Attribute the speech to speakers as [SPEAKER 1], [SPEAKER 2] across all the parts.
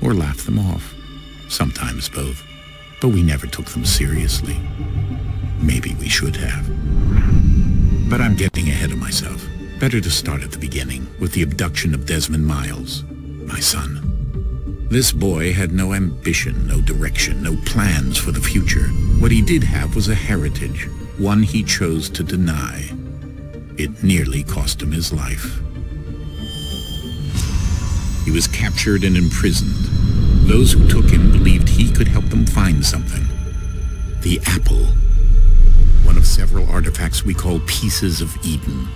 [SPEAKER 1] or laughed them off. Sometimes both. But we never took them seriously. Maybe we should have. But I'm getting ahead of myself. Better to start at the beginning, with the abduction of Desmond Miles, my son. This boy had no ambition, no direction, no plans for the future. What he did have was a heritage, one he chose to deny. It nearly cost him his life. He was captured and imprisoned. Those who took him believed he could help them find something. The apple. One of several artifacts we call pieces of Eden.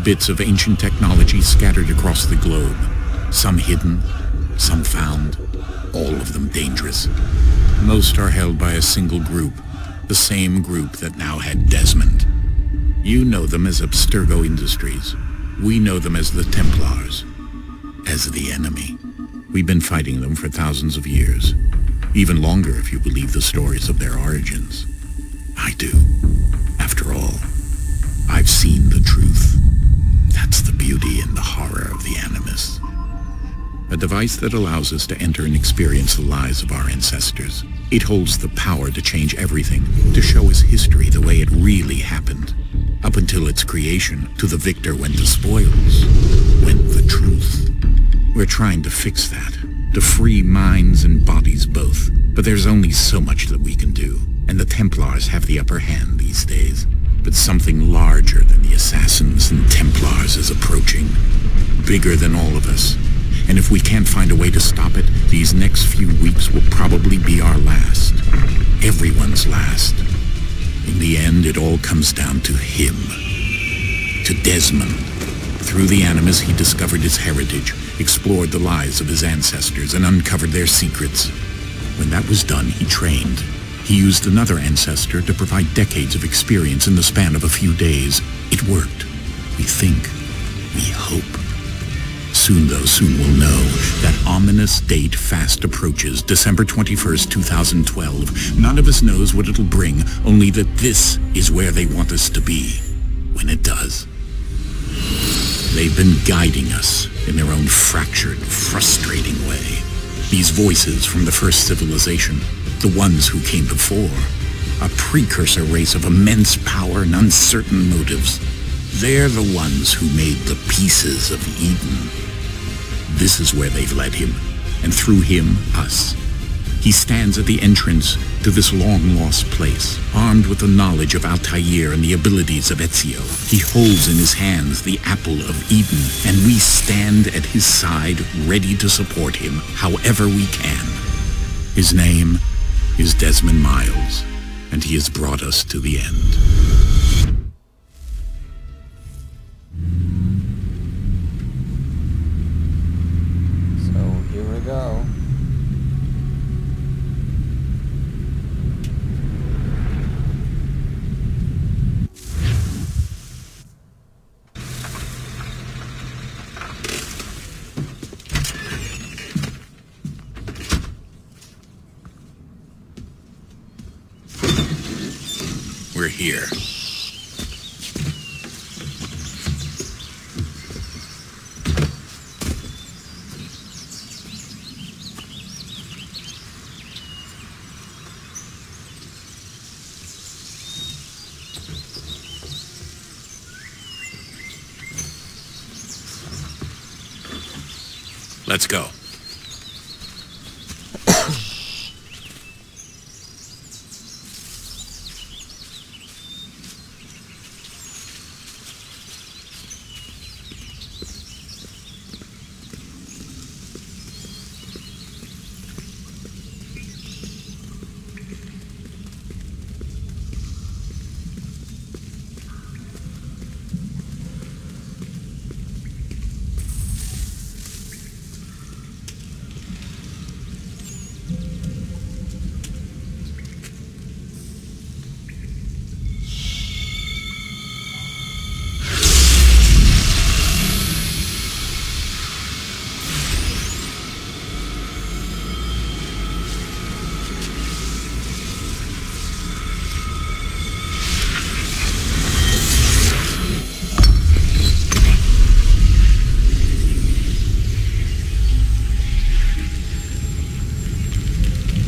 [SPEAKER 1] Bits of ancient technology scattered across the globe. Some hidden, some found, all of them dangerous. Most are held by a single group, the same group that now had Desmond. You know them as Abstergo Industries. We know them as the Templars, as the enemy. We've been fighting them for thousands of years, even longer if you believe the stories of their origins. I do. After all, I've seen the truth. That's the beauty and the horror of the Animus. A device that allows us to enter and experience the lives of our ancestors. It holds the power to change everything, to show us history the way it really happened. Up until its creation, to the victor went the spoils, went the truth. We're trying to fix that, to free minds and bodies both. But there's only so much that we can do, and the Templars have the upper hand these days. But something larger than the Assassins and Templars is approaching, bigger than all of us. And if we can't find a way to stop it, these next few weeks will probably be our last. Everyone's last. In the end, it all comes down to him. To Desmond. Through the Animus, he discovered his heritage, explored the lives of his ancestors, and uncovered their secrets. When that was done, he trained. He used another ancestor to provide decades of experience in the span of a few days. It worked. We think. We hope. Soon, though, soon we'll know. That ominous date fast approaches, December 21st, 2012. None of us knows what it'll bring, only that this is where they want us to be, when it does. They've been guiding us in their own fractured, frustrating way. These voices from the first civilization, the ones who came before, a precursor race of immense power and uncertain motives. They're the ones who made the pieces of Eden. This is where they've led him, and through him, us. He stands at the entrance to this long-lost place, armed with the knowledge of Altair and the abilities of Ezio. He holds in his hands the apple of Eden, and we stand at his side, ready to support him however we can. His name is Desmond Miles, and he has brought us to the end.
[SPEAKER 2] So here we go.
[SPEAKER 1] We're here. Let's go.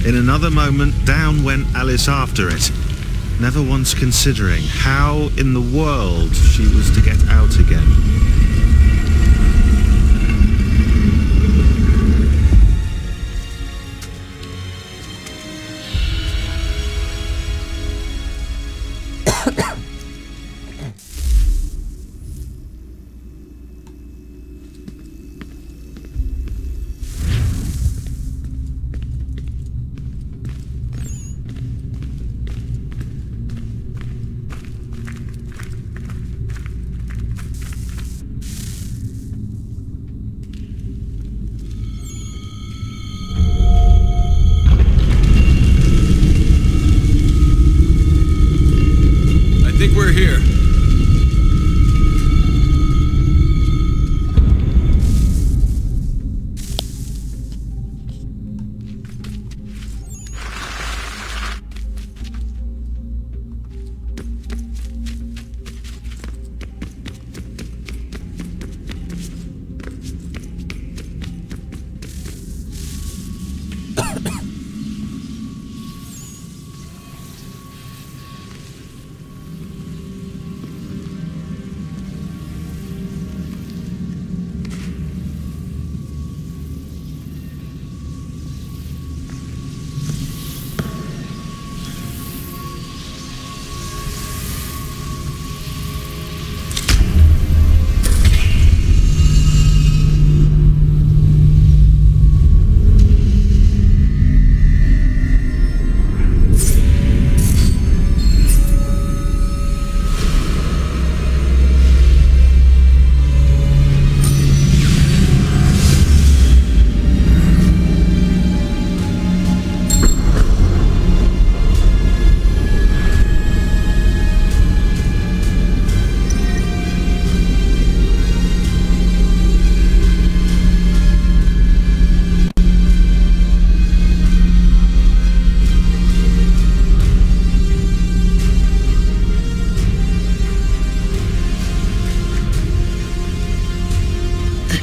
[SPEAKER 3] In another moment, down went Alice after it, never once considering how in the world she was to get out again.
[SPEAKER 4] I think we're here.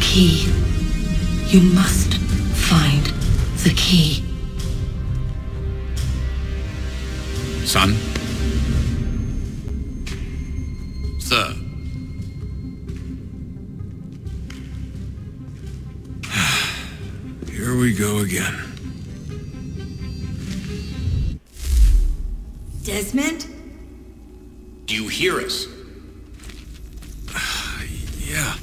[SPEAKER 5] Key. You must find the key.
[SPEAKER 1] Son?
[SPEAKER 4] Sir. Here we go again.
[SPEAKER 5] Desmond?
[SPEAKER 1] Do you hear us?
[SPEAKER 4] Yeah.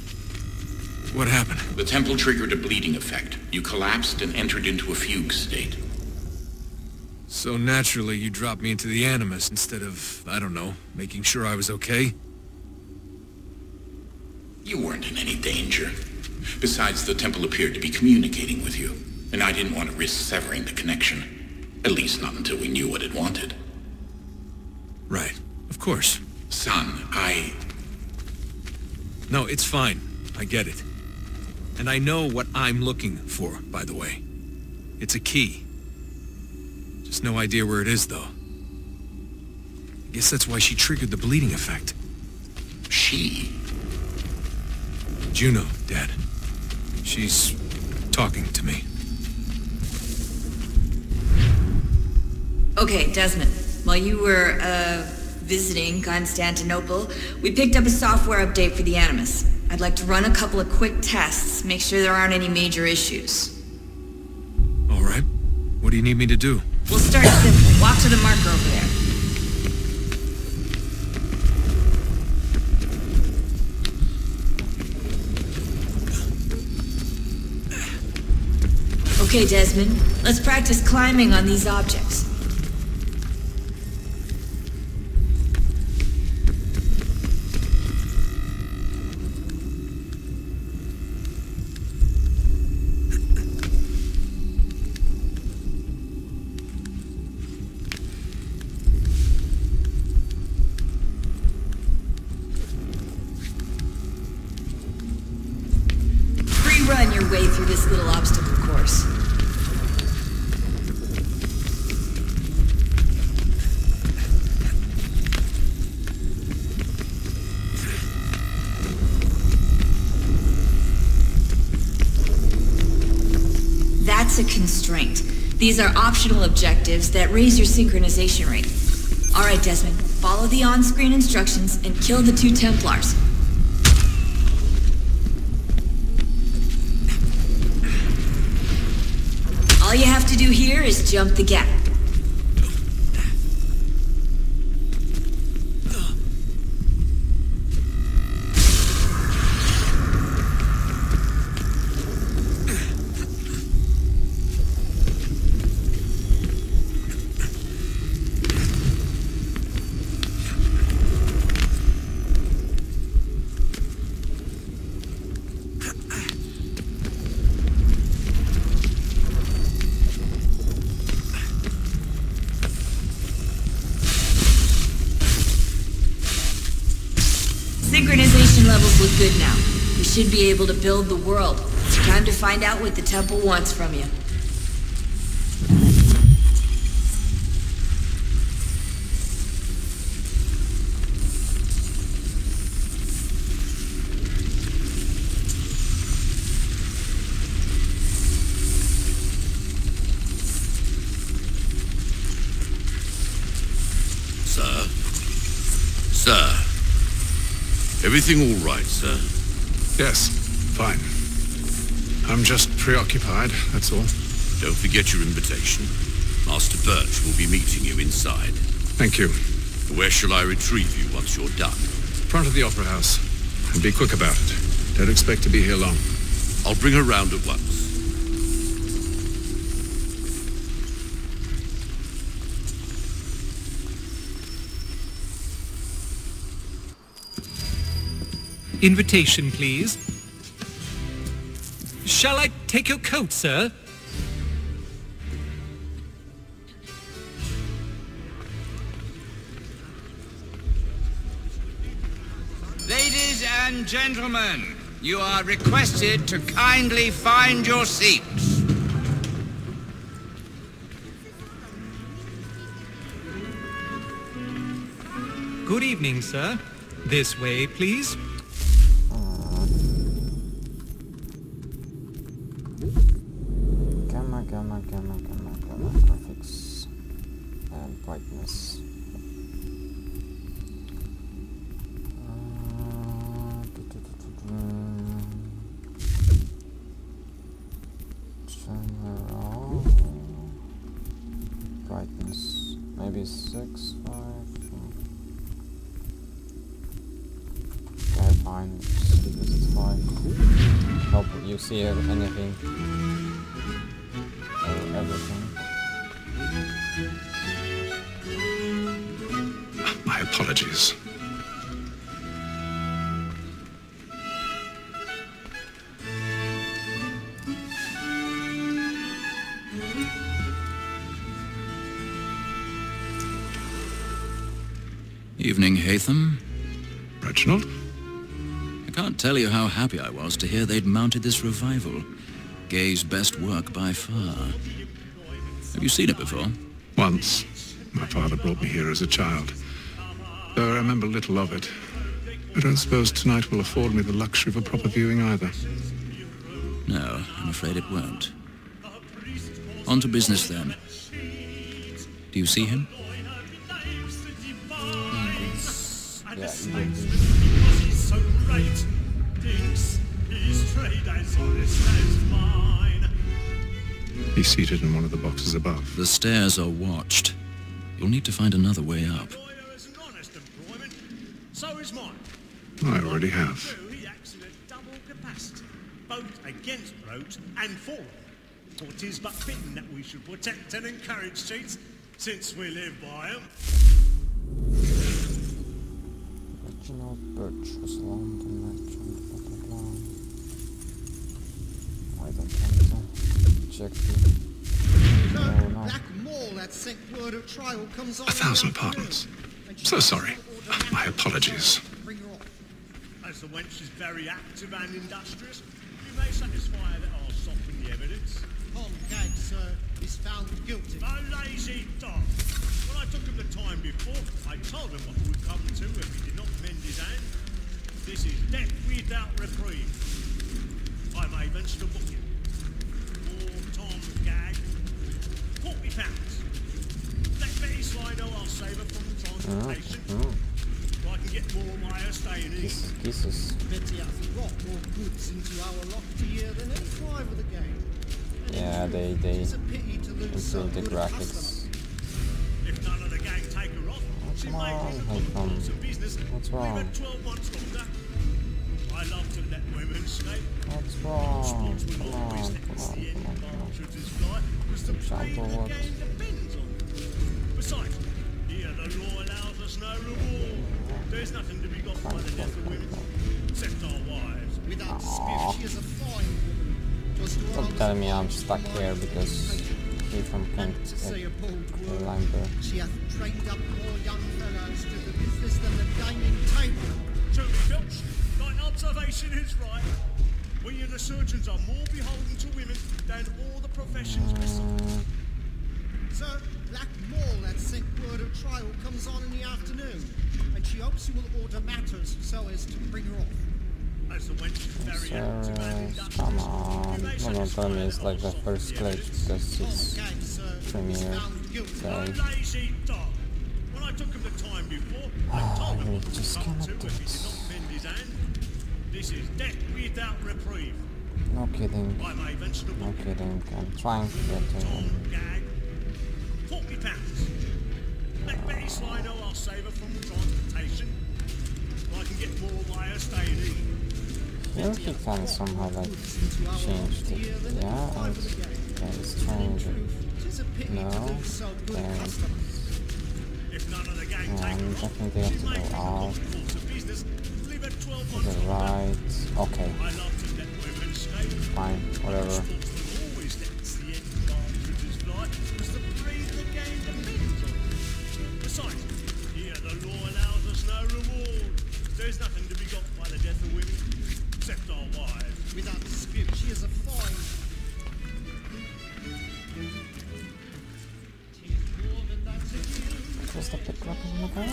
[SPEAKER 4] What happened?
[SPEAKER 1] The temple triggered a bleeding effect. You collapsed and entered into a fugue state.
[SPEAKER 4] So naturally, you dropped me into the Animus instead of, I don't know, making sure I was okay?
[SPEAKER 1] You weren't in any danger. Besides, the temple appeared to be communicating with you, and I didn't want to risk severing the connection. At least not until we knew what it wanted.
[SPEAKER 4] Right. Of course.
[SPEAKER 1] Son,
[SPEAKER 4] No, it's fine. I get it. And I know what I'm looking for, by the way. It's a key. Just no idea where it is, though. I guess that's why she triggered the bleeding effect.
[SPEAKER 1] She?
[SPEAKER 4] Juno, Dad. She's talking to me.
[SPEAKER 5] Okay, Desmond. While you were, visiting Constantinople, we picked up a software update for the Animus. I'd like to run a couple of quick tests, make sure there aren't any major issues.
[SPEAKER 4] All right. What do you need me to do?
[SPEAKER 5] We'll start simple. Walk to the marker over there. Okay, Desmond. Let's practice climbing on these objects. Run your way through this little obstacle course. constraint. These are optional objectives that raise your synchronization rate. Alright, Desmond, follow the on-screen instructions and kill the 2 Templars. All you have to do here is jump the gap. Synchronization levels look good now. We should be able to build the world. It's time to find out what the temple wants from you.
[SPEAKER 6] Sir. Everything all right, sir?
[SPEAKER 7] Yes, fine. I'm just preoccupied, that's all.
[SPEAKER 6] Don't forget your invitation. Master Birch will be meeting you inside.
[SPEAKER 7] Thank you.
[SPEAKER 6] Where shall I retrieve you once you're done?
[SPEAKER 7] Front of the Opera House. And be quick about it. Don't expect to be here long.
[SPEAKER 6] I'll bring her round at once.
[SPEAKER 8] Invitation, please. Shall I take your coat, sir?
[SPEAKER 9] Ladies and gentlemen, you are requested to kindly find your seats.
[SPEAKER 8] Good evening, sir. This way, please.
[SPEAKER 2] Gamma, graphics, and brightness. General brightness, maybe 6, 5. Okay, fine. It's 5. Hope you see anything. Everything.
[SPEAKER 7] My apologies.
[SPEAKER 10] Evening, Hatham.
[SPEAKER 7] Reginald?
[SPEAKER 10] I can't tell you how happy I was to hear they'd mounted this revival. Gay's best work by far. Have you seen it before?
[SPEAKER 7] Once. My father brought me here as a child. Though I remember little of it. I don't suppose tonight will afford me the luxury of a proper viewing either.
[SPEAKER 10] No, I'm afraid it won't. On to business then. Do you see him?
[SPEAKER 2] Yeah,
[SPEAKER 7] He's seated in one of the boxes above.
[SPEAKER 10] The stairs are watched. You'll need to find another way up.
[SPEAKER 7] I already have.
[SPEAKER 11] He acts in a double capacity, both against rogues and for them. For 'tis but fitting that we should protect and encourage cheats, since we live by them.
[SPEAKER 2] Reginald Birch was London merchant, blah blah blah. I don't want to check the... No.
[SPEAKER 7] A thousand pardons. So sorry. My apologies.
[SPEAKER 11] As the wench is very active and industrious, you may satisfy her that I'll soften the evidence.
[SPEAKER 12] Tom Gag, sir, is found guilty.
[SPEAKER 11] A lazy dog! When I took him the time before, I told him what would come to if he did not mend his hand. This is death without reprieve. I may even still book him. Poor Tom Gag
[SPEAKER 2] Kisses. Yeah, they improved the graphics.
[SPEAKER 11] If none of the gang take her off, she may
[SPEAKER 2] What's wrong?
[SPEAKER 11] I love to let women escape.
[SPEAKER 2] What's wrong? Come on. Jump forward.
[SPEAKER 11] Besides, here the law allows us no reward. There's nothing to be got by the death of women, except our wives.
[SPEAKER 12] Without dispute, she is a fine woman.
[SPEAKER 2] Don't tell me I'm stuck here because he from can't climber.
[SPEAKER 12] She hath trained up more young fellows to the business than the gaming table.
[SPEAKER 11] Truly, Filch, thy observation is right. We and the surgeons are more beholden to women than all the professions besides.
[SPEAKER 12] Sir, Black Mall at sent word of trial comes on in the afternoon, and she hopes you will order matters so as to bring her off.
[SPEAKER 11] As the wench is very active and industrious,
[SPEAKER 2] Come on. Don't tell me it's like the first glitch because it's premiere day.
[SPEAKER 11] lazy dog. When I took him the time before, I told him
[SPEAKER 2] You
[SPEAKER 11] what
[SPEAKER 2] just
[SPEAKER 11] to
[SPEAKER 2] cannot
[SPEAKER 11] do
[SPEAKER 2] do
[SPEAKER 11] if he did
[SPEAKER 2] it.
[SPEAKER 11] not bend his hand. This is death without reprieve.
[SPEAKER 2] No kidding.
[SPEAKER 11] I'm a vegetable.
[SPEAKER 2] No kidding. I'm trying to get to him.
[SPEAKER 11] Gag. £40. Let Betty Slido, I'll save her from transportation. I can get more by her staying in.
[SPEAKER 2] Here he can somehow like change it. Yeah, and it's change it. No, then definitely have to go out to the right. Okay, fine, whatever.
[SPEAKER 11] Besides, here the law allows us no reward. There's nothing to be got by the death of women, except our wives.
[SPEAKER 12] Without dispute, she is a fine.
[SPEAKER 2] What's the pick up in the car?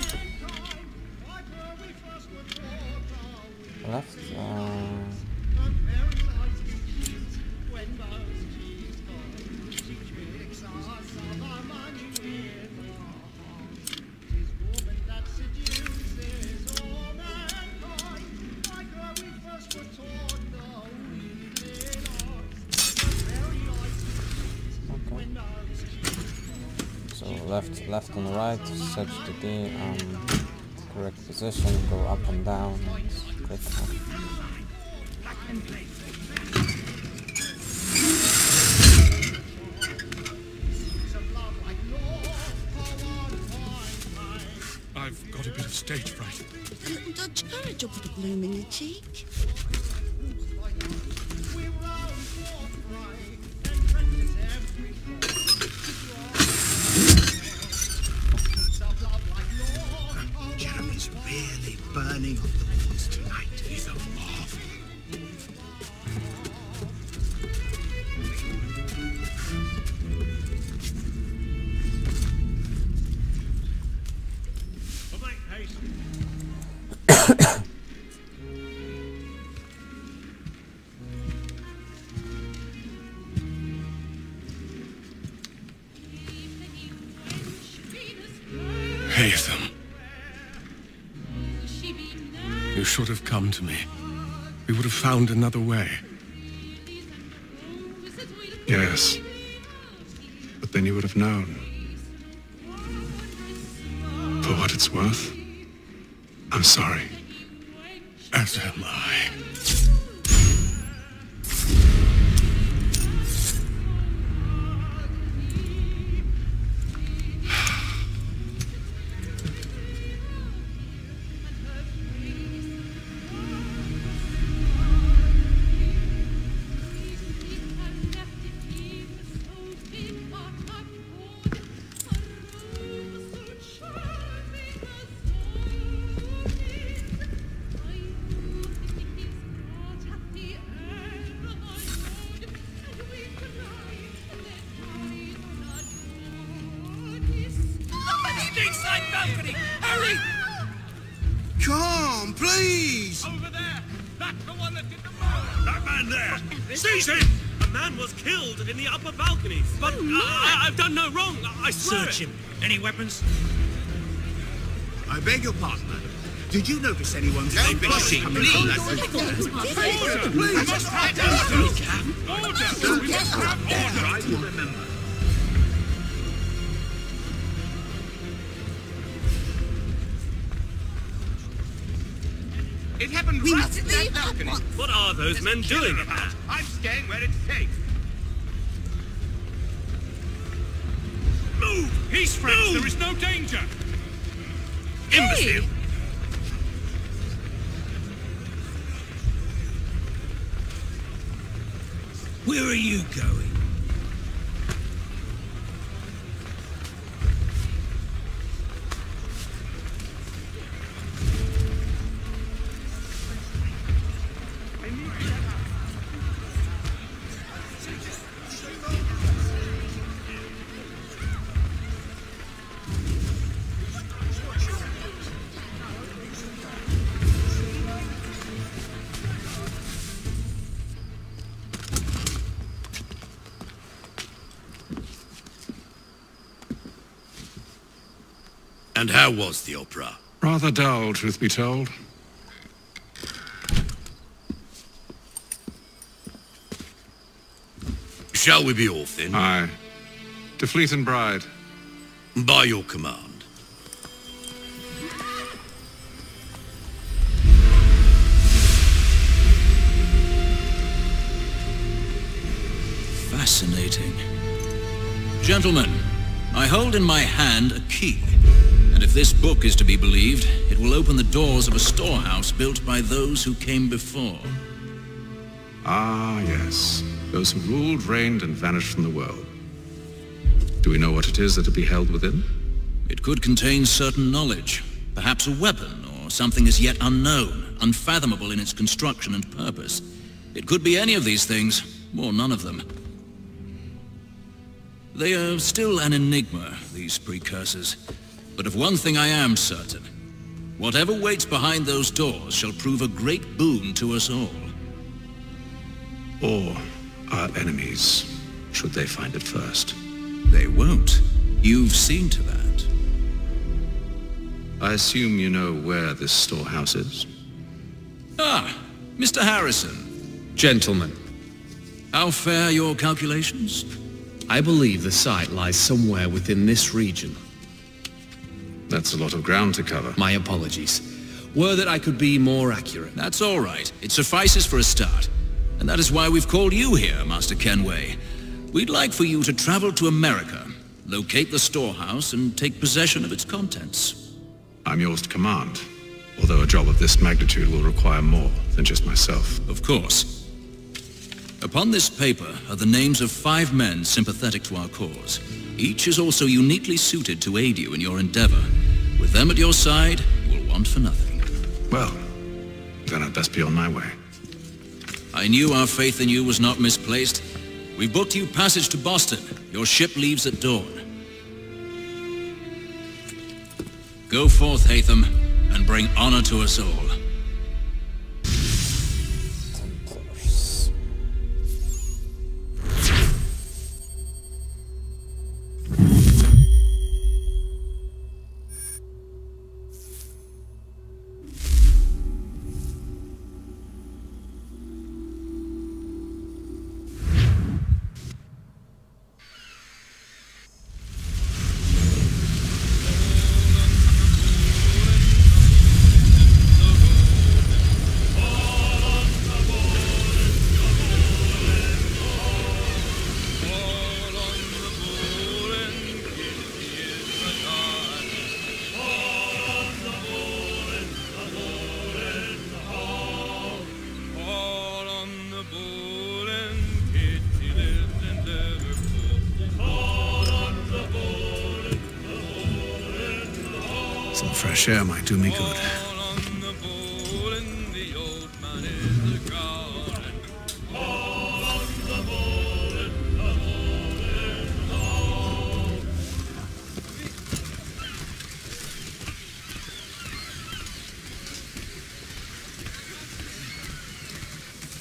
[SPEAKER 2] Left, left and right, search the correct position, go up and down, and click up.
[SPEAKER 4] I've got a bit of stage fright.
[SPEAKER 13] A little Dutch courage will put a bloom in your cheek.
[SPEAKER 12] Jeremy's really burning on the walls tonight.
[SPEAKER 1] He's a marvel.
[SPEAKER 4] Haytham. You should have come to me. We would have found another way.
[SPEAKER 7] Yes. But then you would have known. For what it's worth, I'm sorry.
[SPEAKER 4] As am I.
[SPEAKER 9] Hurry!
[SPEAKER 12] Come, please!
[SPEAKER 9] Over there! That's the one that did the murder!
[SPEAKER 14] That man there! Seize him! A man was killed in the upper balcony. But I've done no wrong. I swear
[SPEAKER 11] Search
[SPEAKER 14] it.
[SPEAKER 11] him. Any weapons?
[SPEAKER 12] I beg your pardon, madam.
[SPEAKER 9] Did you notice anyone's name pushing? Please. It happened right at that balcony.
[SPEAKER 14] What are those men doing in there?
[SPEAKER 9] I'm staying where it's safe.
[SPEAKER 14] Move! Peace, friends, there is no danger! Imbecile!
[SPEAKER 9] Where are you going?
[SPEAKER 6] And how was the opera?
[SPEAKER 7] Rather dull, truth be told.
[SPEAKER 6] Shall we be off then?
[SPEAKER 7] Aye. To Fleet and Bride.
[SPEAKER 6] By your command.
[SPEAKER 10] Fascinating. Gentlemen, I hold in my hand a key. And if this book is to be believed, it will open the doors of a storehouse built by those who came before.
[SPEAKER 7] Ah, yes. Those who ruled, reigned, and vanished from the world. Do we know what it is that will be held within?
[SPEAKER 10] It could contain certain knowledge, perhaps a weapon, or something as yet unknown, unfathomable in its construction and purpose. It could be any of these things, or none of them. They are still an enigma, these precursors. But of one thing I am certain. Whatever waits behind those doors shall prove a great boon to us all.
[SPEAKER 7] Or our enemies, should they find it first.
[SPEAKER 10] They won't. You've seen to that.
[SPEAKER 7] I assume you know where this storehouse is?
[SPEAKER 10] Ah, Mr. Harrison.
[SPEAKER 15] Gentlemen,
[SPEAKER 10] How fare your calculations?
[SPEAKER 15] I believe the site lies somewhere within this region.
[SPEAKER 7] That's a lot of ground to cover.
[SPEAKER 15] My apologies. Were that I could be more accurate.
[SPEAKER 10] That's all right. It suffices for a start. And that is why we've called you here, Master Kenway. We'd like for you to travel to America, locate the storehouse, and take possession of its contents.
[SPEAKER 7] I'm yours to command, although a job of this magnitude will require more than just myself.
[SPEAKER 10] Of course. Upon this paper are the names of 5 men sympathetic to our cause. Each is also uniquely suited to aid you in your endeavor. With them at your side, you will want for nothing.
[SPEAKER 7] Well, then I'd best be on my way.
[SPEAKER 10] I knew our faith in you was not misplaced. We've booked you passage to Boston. Your ship leaves at dawn. Go forth, Hatham, and bring honor to us all.
[SPEAKER 7] Some fresh air might do me good.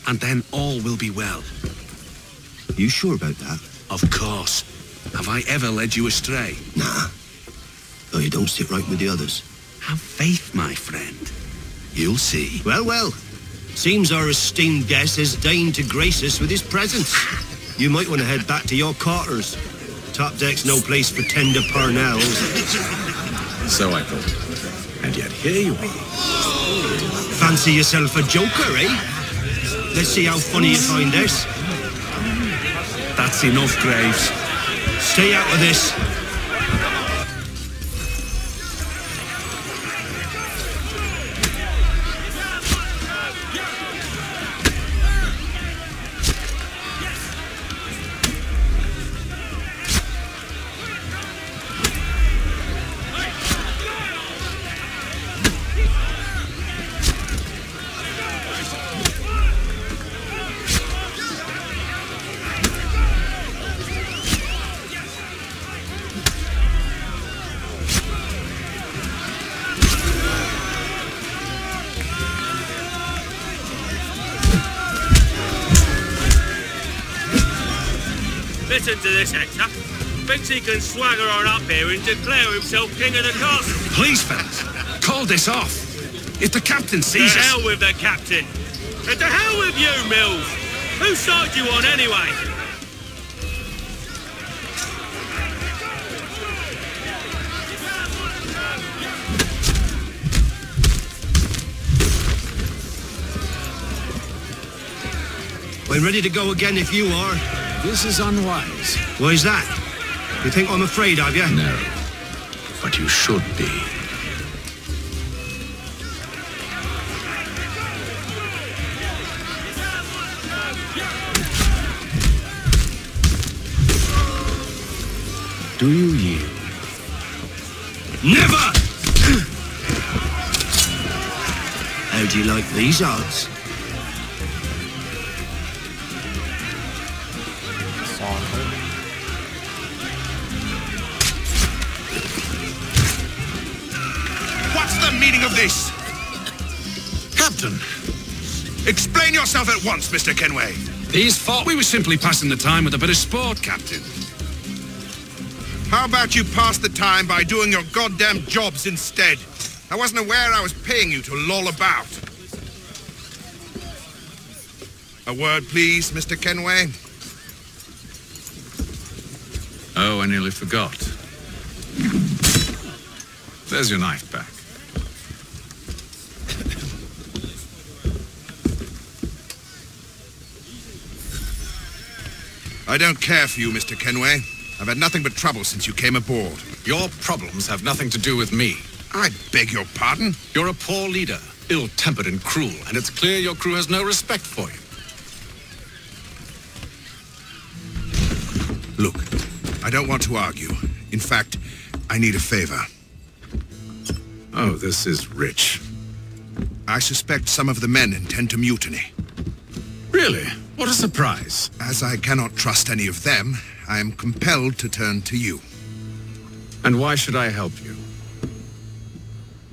[SPEAKER 16] And then all will be well.
[SPEAKER 17] You sure about that?
[SPEAKER 16] Of course. Have I ever led you astray?
[SPEAKER 17] Nah. Though you don't sit right with the others.
[SPEAKER 16] Have faith, my friend. You'll see.
[SPEAKER 18] Well, well. Seems our esteemed guest has deigned to grace us with his presence. You might want to head back to your quarters. Top deck's no place for tender parnells.
[SPEAKER 4] So I thought. And yet here you are.
[SPEAKER 18] Fancy yourself a joker, eh? Let's see how funny you find this.
[SPEAKER 16] That's enough, Graves.
[SPEAKER 18] Stay out of this.
[SPEAKER 14] Listen to this, Hector. Thinks he can swagger on up here and declare himself king of the castle.
[SPEAKER 16] Please, fellas, call this off. If the captain sees
[SPEAKER 14] To
[SPEAKER 16] us...
[SPEAKER 14] hell with the captain. And to hell with you, Mills. Whose side you on, anyway?
[SPEAKER 18] I'm ready to go again if you are.
[SPEAKER 16] This is unwise.
[SPEAKER 18] Why's that? You think I'm afraid of you?
[SPEAKER 16] No, but you should be. Do you yield?
[SPEAKER 18] Never! How do you like these odds?
[SPEAKER 16] What's the meaning of this? Captain, explain yourself at once, Mr. Kenway. These thought we were simply passing the time with a bit of sport, Captain.
[SPEAKER 19] How about you pass the time by doing your goddamn jobs instead? I wasn't aware I was paying you to loll about. A word, please, Mr. Kenway.
[SPEAKER 4] Oh, I nearly forgot. There's your knife back.
[SPEAKER 19] I don't care for you, Mr. Kenway. I've had nothing but trouble since you came aboard.
[SPEAKER 4] Your problems have nothing to do with me.
[SPEAKER 19] I beg your pardon?
[SPEAKER 4] You're a poor leader, ill-tempered and cruel, and it's clear your crew has no respect for you.
[SPEAKER 19] Look, I don't want to argue. In fact, I need a favor.
[SPEAKER 4] Oh, this is rich.
[SPEAKER 19] I suspect some of the men intend to mutiny.
[SPEAKER 4] Really? What a surprise.
[SPEAKER 19] As I cannot trust any of them, I am compelled to turn to you.
[SPEAKER 4] And why should I help you?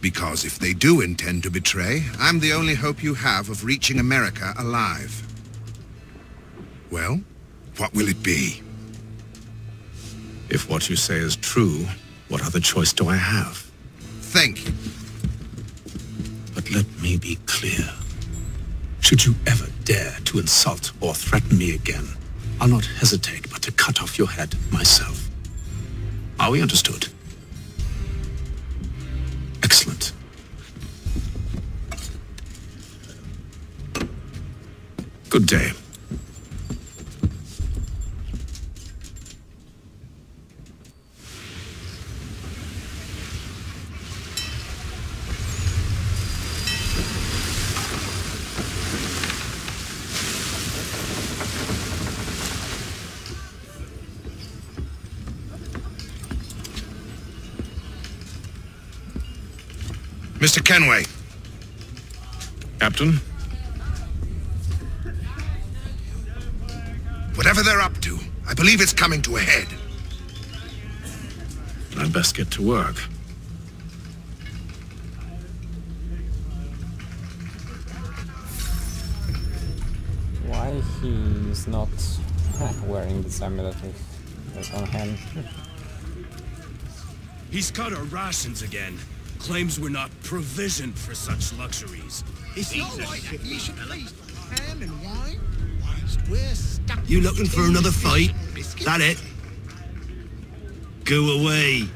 [SPEAKER 19] Because if they do intend to betray, I'm the only hope you have of reaching America alive. Well, what will it be?
[SPEAKER 4] If what you say is true, what other choice do I have?
[SPEAKER 19] Thank you.
[SPEAKER 4] But let me be clear. Should you ever dare to insult or threaten me again, I'll not hesitate but to cut off your head myself. Are we understood? Excellent. Good day.
[SPEAKER 19] Mr. Kenway.
[SPEAKER 4] Captain?
[SPEAKER 19] Whatever they're up to, I believe it's coming to a head.
[SPEAKER 4] I'd best get to work.
[SPEAKER 2] Why he's not wearing this amulet on him?
[SPEAKER 14] He's cut our rations again.
[SPEAKER 6] claims we're not provisioned for such luxuries.
[SPEAKER 12] It's not like that you should please ham and wine whilst we're stuck.
[SPEAKER 18] You looking for another fight? That it? Go away.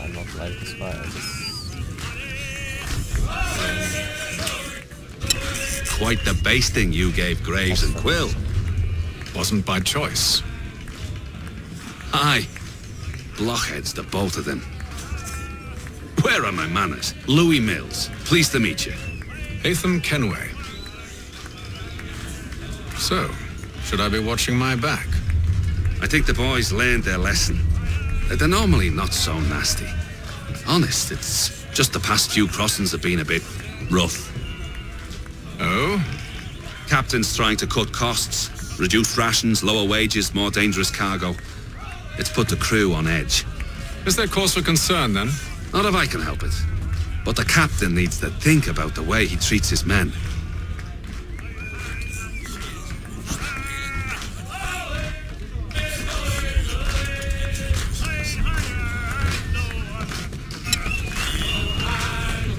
[SPEAKER 2] I'm not like this fire.
[SPEAKER 6] Quite the basting you gave Graves and Quill.
[SPEAKER 4] Wasn't by choice.
[SPEAKER 6] Aye. Blockheads, the both of them. Where are my manners? Louis Mills. Pleased to meet you.
[SPEAKER 4] Haytham Kenway. So, should I be watching my back?
[SPEAKER 6] I think the boys learned their lesson. They're normally not so nasty. Honest, it's just the past few crossings have been a bit rough.
[SPEAKER 4] Oh?
[SPEAKER 6] Captain's trying to cut costs. Reduce rations, lower wages, more dangerous cargo. It's put the crew on edge.
[SPEAKER 4] Is there cause for concern, then?
[SPEAKER 6] Not if I can help it. But the captain needs to think about the way he treats his men.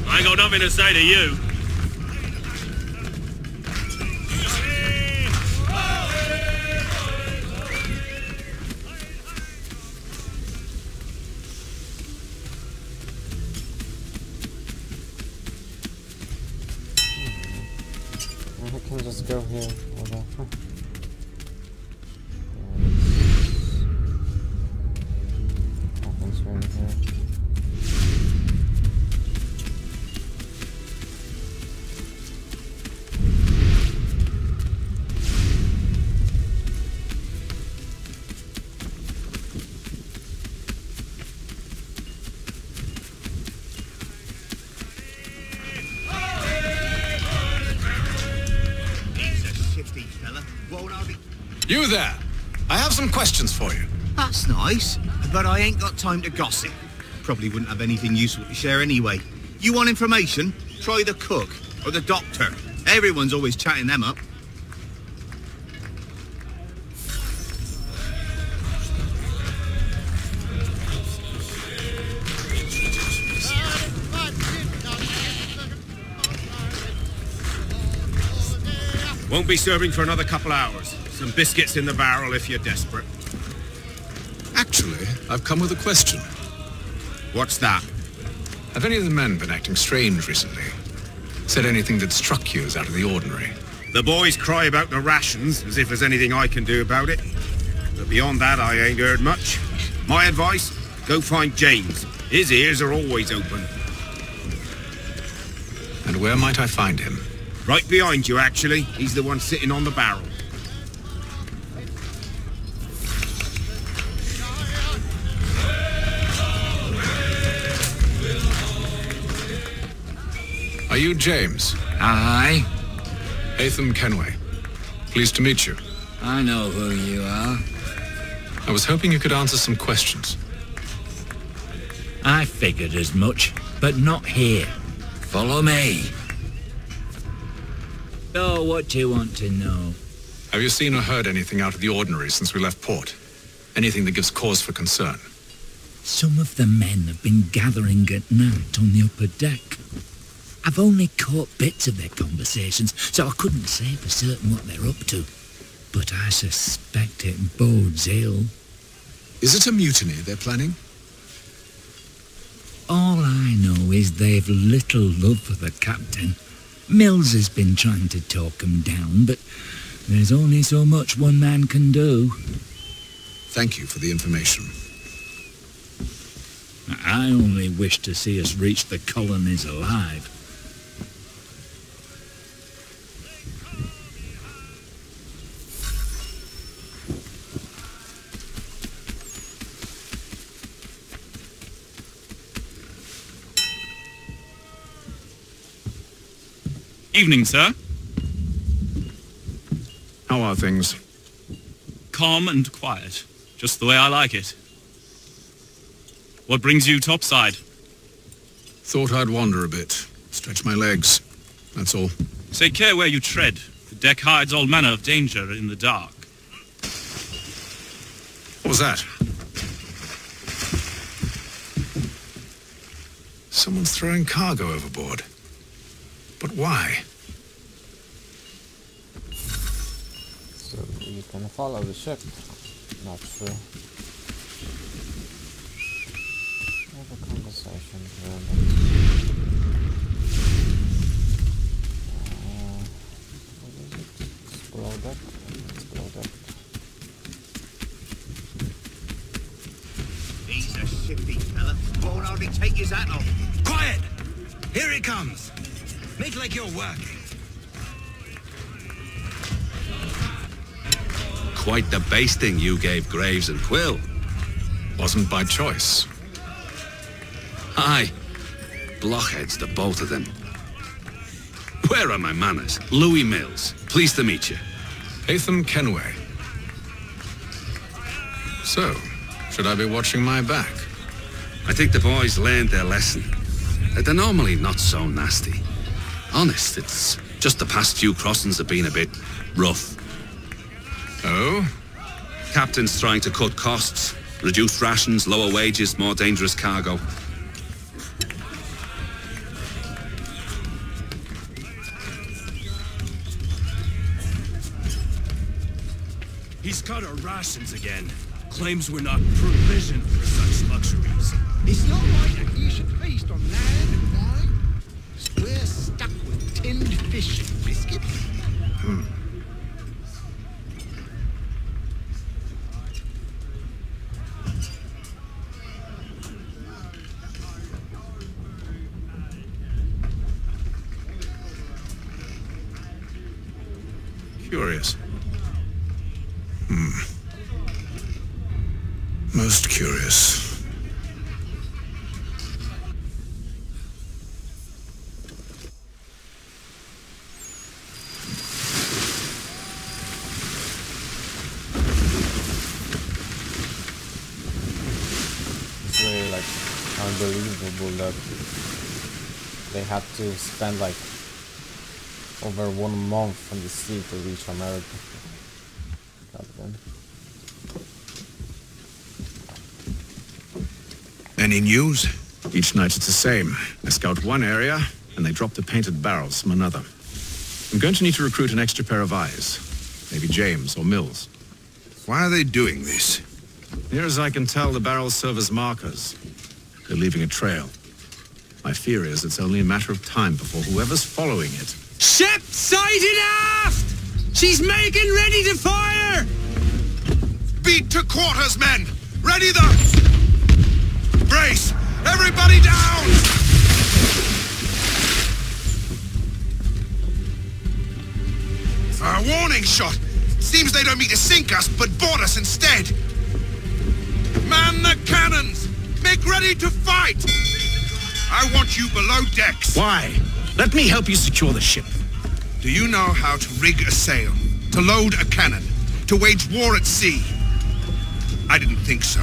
[SPEAKER 14] I ain't got nothing to say to you.
[SPEAKER 2] I can just go here. Whatever. Nothing's really here.
[SPEAKER 4] You there! I have some questions for you.
[SPEAKER 17] That's nice, but I ain't got time to gossip. Probably wouldn't have anything useful to share anyway. You want information? Try the cook or the doctor. Everyone's always chatting them up.
[SPEAKER 16] Won't be serving for another couple hours. Some biscuits in the barrel if you're desperate.
[SPEAKER 4] Actually, I've come with a question.
[SPEAKER 16] What's that?
[SPEAKER 4] Have any of the men been acting strange recently? Said anything that struck you as out of the ordinary?
[SPEAKER 16] The boys cry about the rations, as if there's anything I can do about it. But beyond that, I ain't heard much. My advice, go find James. His ears are always open.
[SPEAKER 4] And where might I find him?
[SPEAKER 16] Right behind you, actually. He's the one sitting on the barrel.
[SPEAKER 4] Are you James?
[SPEAKER 20] Aye.
[SPEAKER 4] Haytham Kenway. Pleased to meet you.
[SPEAKER 20] I know who you are.
[SPEAKER 4] I was hoping you could answer some questions.
[SPEAKER 20] I figured as much, but not here. Follow me. So, what do you want to know?
[SPEAKER 4] Have you seen or heard anything out of the ordinary since we left port? Anything that gives cause for concern?
[SPEAKER 20] Some of the men have been gathering at night on the upper deck. I've only caught bits of their conversations, so I couldn't say for certain what they're up to. But I suspect it bodes ill.
[SPEAKER 4] Is it a mutiny they're planning?
[SPEAKER 20] All I know is they've little love for the captain. Mills has been trying to talk him down, but there's only so much one man can do.
[SPEAKER 4] Thank you for the information.
[SPEAKER 20] I only wish to see us reach the colonies alive.
[SPEAKER 21] Evening, sir.
[SPEAKER 4] How are things?
[SPEAKER 21] Calm and quiet. Just the way I like it. What brings you topside?
[SPEAKER 4] Thought I'd wander a bit. Stretch my legs. That's all.
[SPEAKER 21] Take care where you tread. The deck hides all manner of danger in the dark.
[SPEAKER 16] What was that? Someone's throwing cargo overboard. But why?
[SPEAKER 2] So you can follow the ship. Not sure. Have a conversation here. What is it? Explode up. Explode up.
[SPEAKER 17] He's a shifty fella. Won't hardly take his hat off.
[SPEAKER 16] Quiet! Here he comes! Make like you're working.
[SPEAKER 6] Quite the basting you gave Graves and Quill.
[SPEAKER 16] Wasn't by choice.
[SPEAKER 6] Aye. Blockheads, the both of them. Where are my manners? Louis Mills. Pleased to meet you.
[SPEAKER 16] Haytham Kenway. So, should I be watching my back?
[SPEAKER 6] I think the boys learned their lesson. They're normally not so nasty. Honest, it's just the past few crossings have been a bit rough.
[SPEAKER 16] Oh?
[SPEAKER 6] Captain's trying to cut costs. Reduce rations, lower wages, more dangerous cargo.
[SPEAKER 14] He's cut our rations again. Claims we're not provisioned for such luxuries.
[SPEAKER 12] It's not right that you should feast on land and wine. We're stuck with tinned fish and biscuits.
[SPEAKER 16] Curious. Most curious.
[SPEAKER 2] It's really like unbelievable that they had to spend like over 1 month on the sea to reach America. Goddamn.
[SPEAKER 16] Any news? Each night it's the same. I scout one area, and they drop the painted barrels from another. I'm going to need to recruit an extra pair of eyes. Maybe James or Mills.
[SPEAKER 19] Why are they doing this?
[SPEAKER 16] Near as I can tell, the barrels serve as markers. They're leaving a trail. My fear is it's only a matter of time before whoever's following it.
[SPEAKER 9] Ship sighted aft! She's making ready to fire!
[SPEAKER 19] Beat to quarters, men! Ready the... Brace! Everybody down! A warning shot! Seems they don't mean to sink us, but board us instead! Man the cannons! Make ready to fight! I want you below decks!
[SPEAKER 16] Why? Let me help you secure the ship.
[SPEAKER 19] Do you know how to rig a sail? To load a cannon? To wage war at sea? I didn't think so.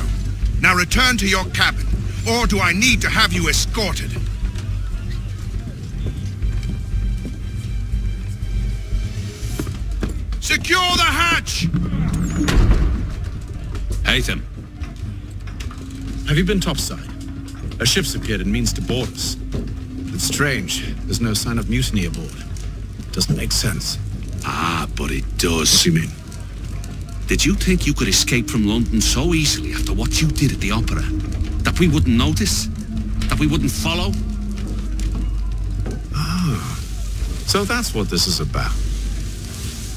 [SPEAKER 19] Now return to your cabin, or do I need to have you escorted? Secure the hatch!
[SPEAKER 6] Haytham.
[SPEAKER 16] Have you been topside? A ship's appeared and means to board us. It's strange. There's no sign of mutiny aboard. Doesn't make sense.
[SPEAKER 6] Ah, but it does.
[SPEAKER 16] What do you mean?
[SPEAKER 6] Did you think you could escape from London so easily after what you did at the opera? That we wouldn't notice? That we wouldn't follow?
[SPEAKER 16] Ah. So that's what this is about.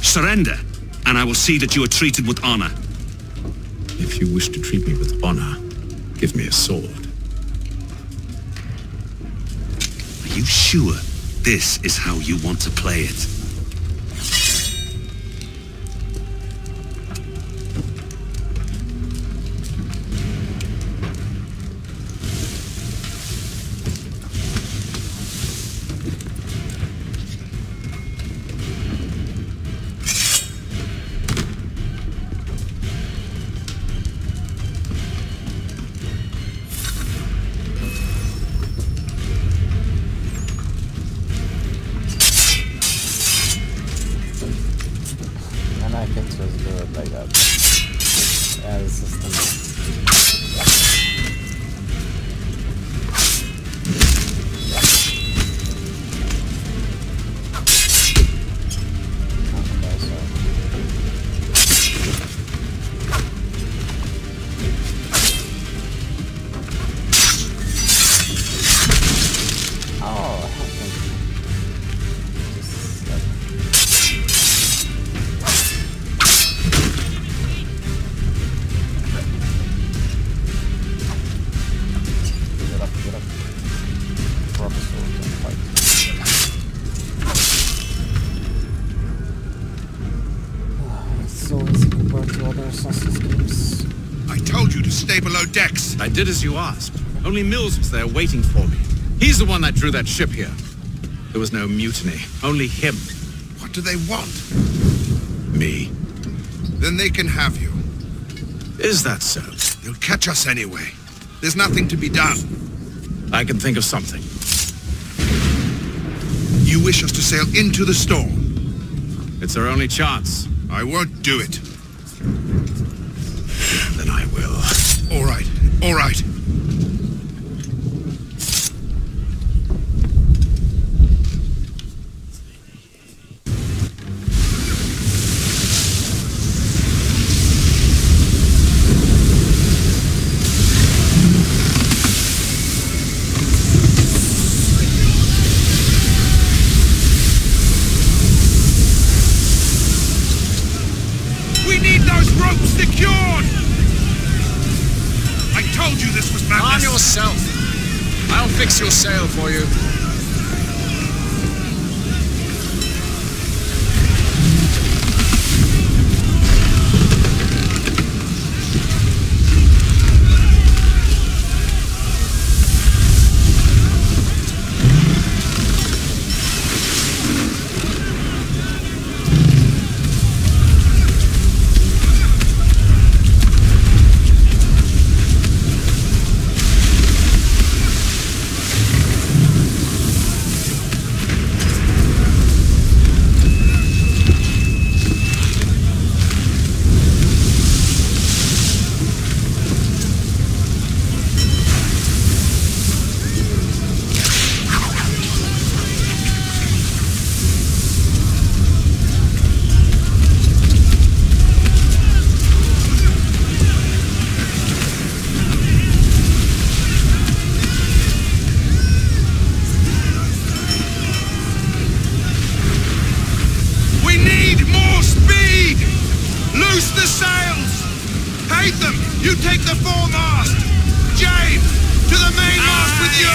[SPEAKER 6] Surrender, and I will see that you are treated with honor.
[SPEAKER 16] If you wish to treat me with honor, give me a sword.
[SPEAKER 6] Are you sure this is how you want to play it?
[SPEAKER 2] like that. Yeah, the system.
[SPEAKER 19] Stay below decks.
[SPEAKER 16] I did as you asked. Only Mills was there waiting for me. He's the one that drew that ship here. There was no mutiny, only him.
[SPEAKER 19] What do they want?
[SPEAKER 16] Me.
[SPEAKER 19] Then they can have you.
[SPEAKER 16] Is that so?
[SPEAKER 19] They'll catch us anyway. There's nothing to be done.
[SPEAKER 16] I can think of something.
[SPEAKER 19] You wish us to sail into the storm?
[SPEAKER 16] It's our only chance.
[SPEAKER 19] I won't do it.
[SPEAKER 16] Then I will.
[SPEAKER 19] All right, all right. We need those ropes secured! I told you this was madness.
[SPEAKER 4] Arm yourself. I'll fix your sail for you.
[SPEAKER 19] You take the foremast! James, to the mainmast with you!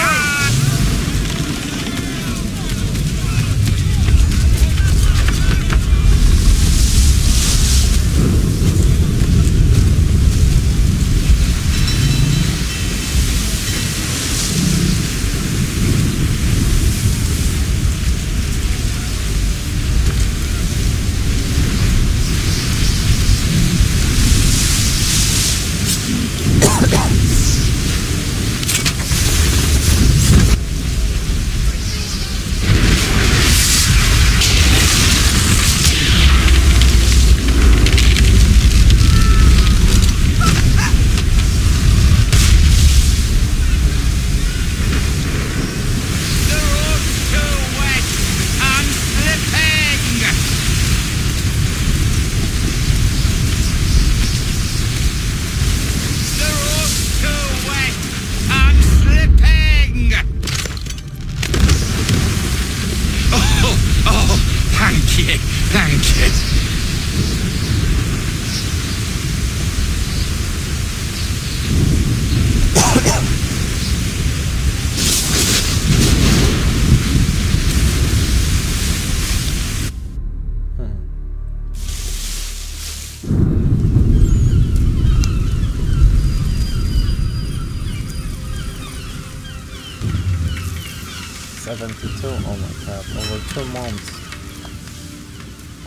[SPEAKER 2] Oh my god, over 2 months.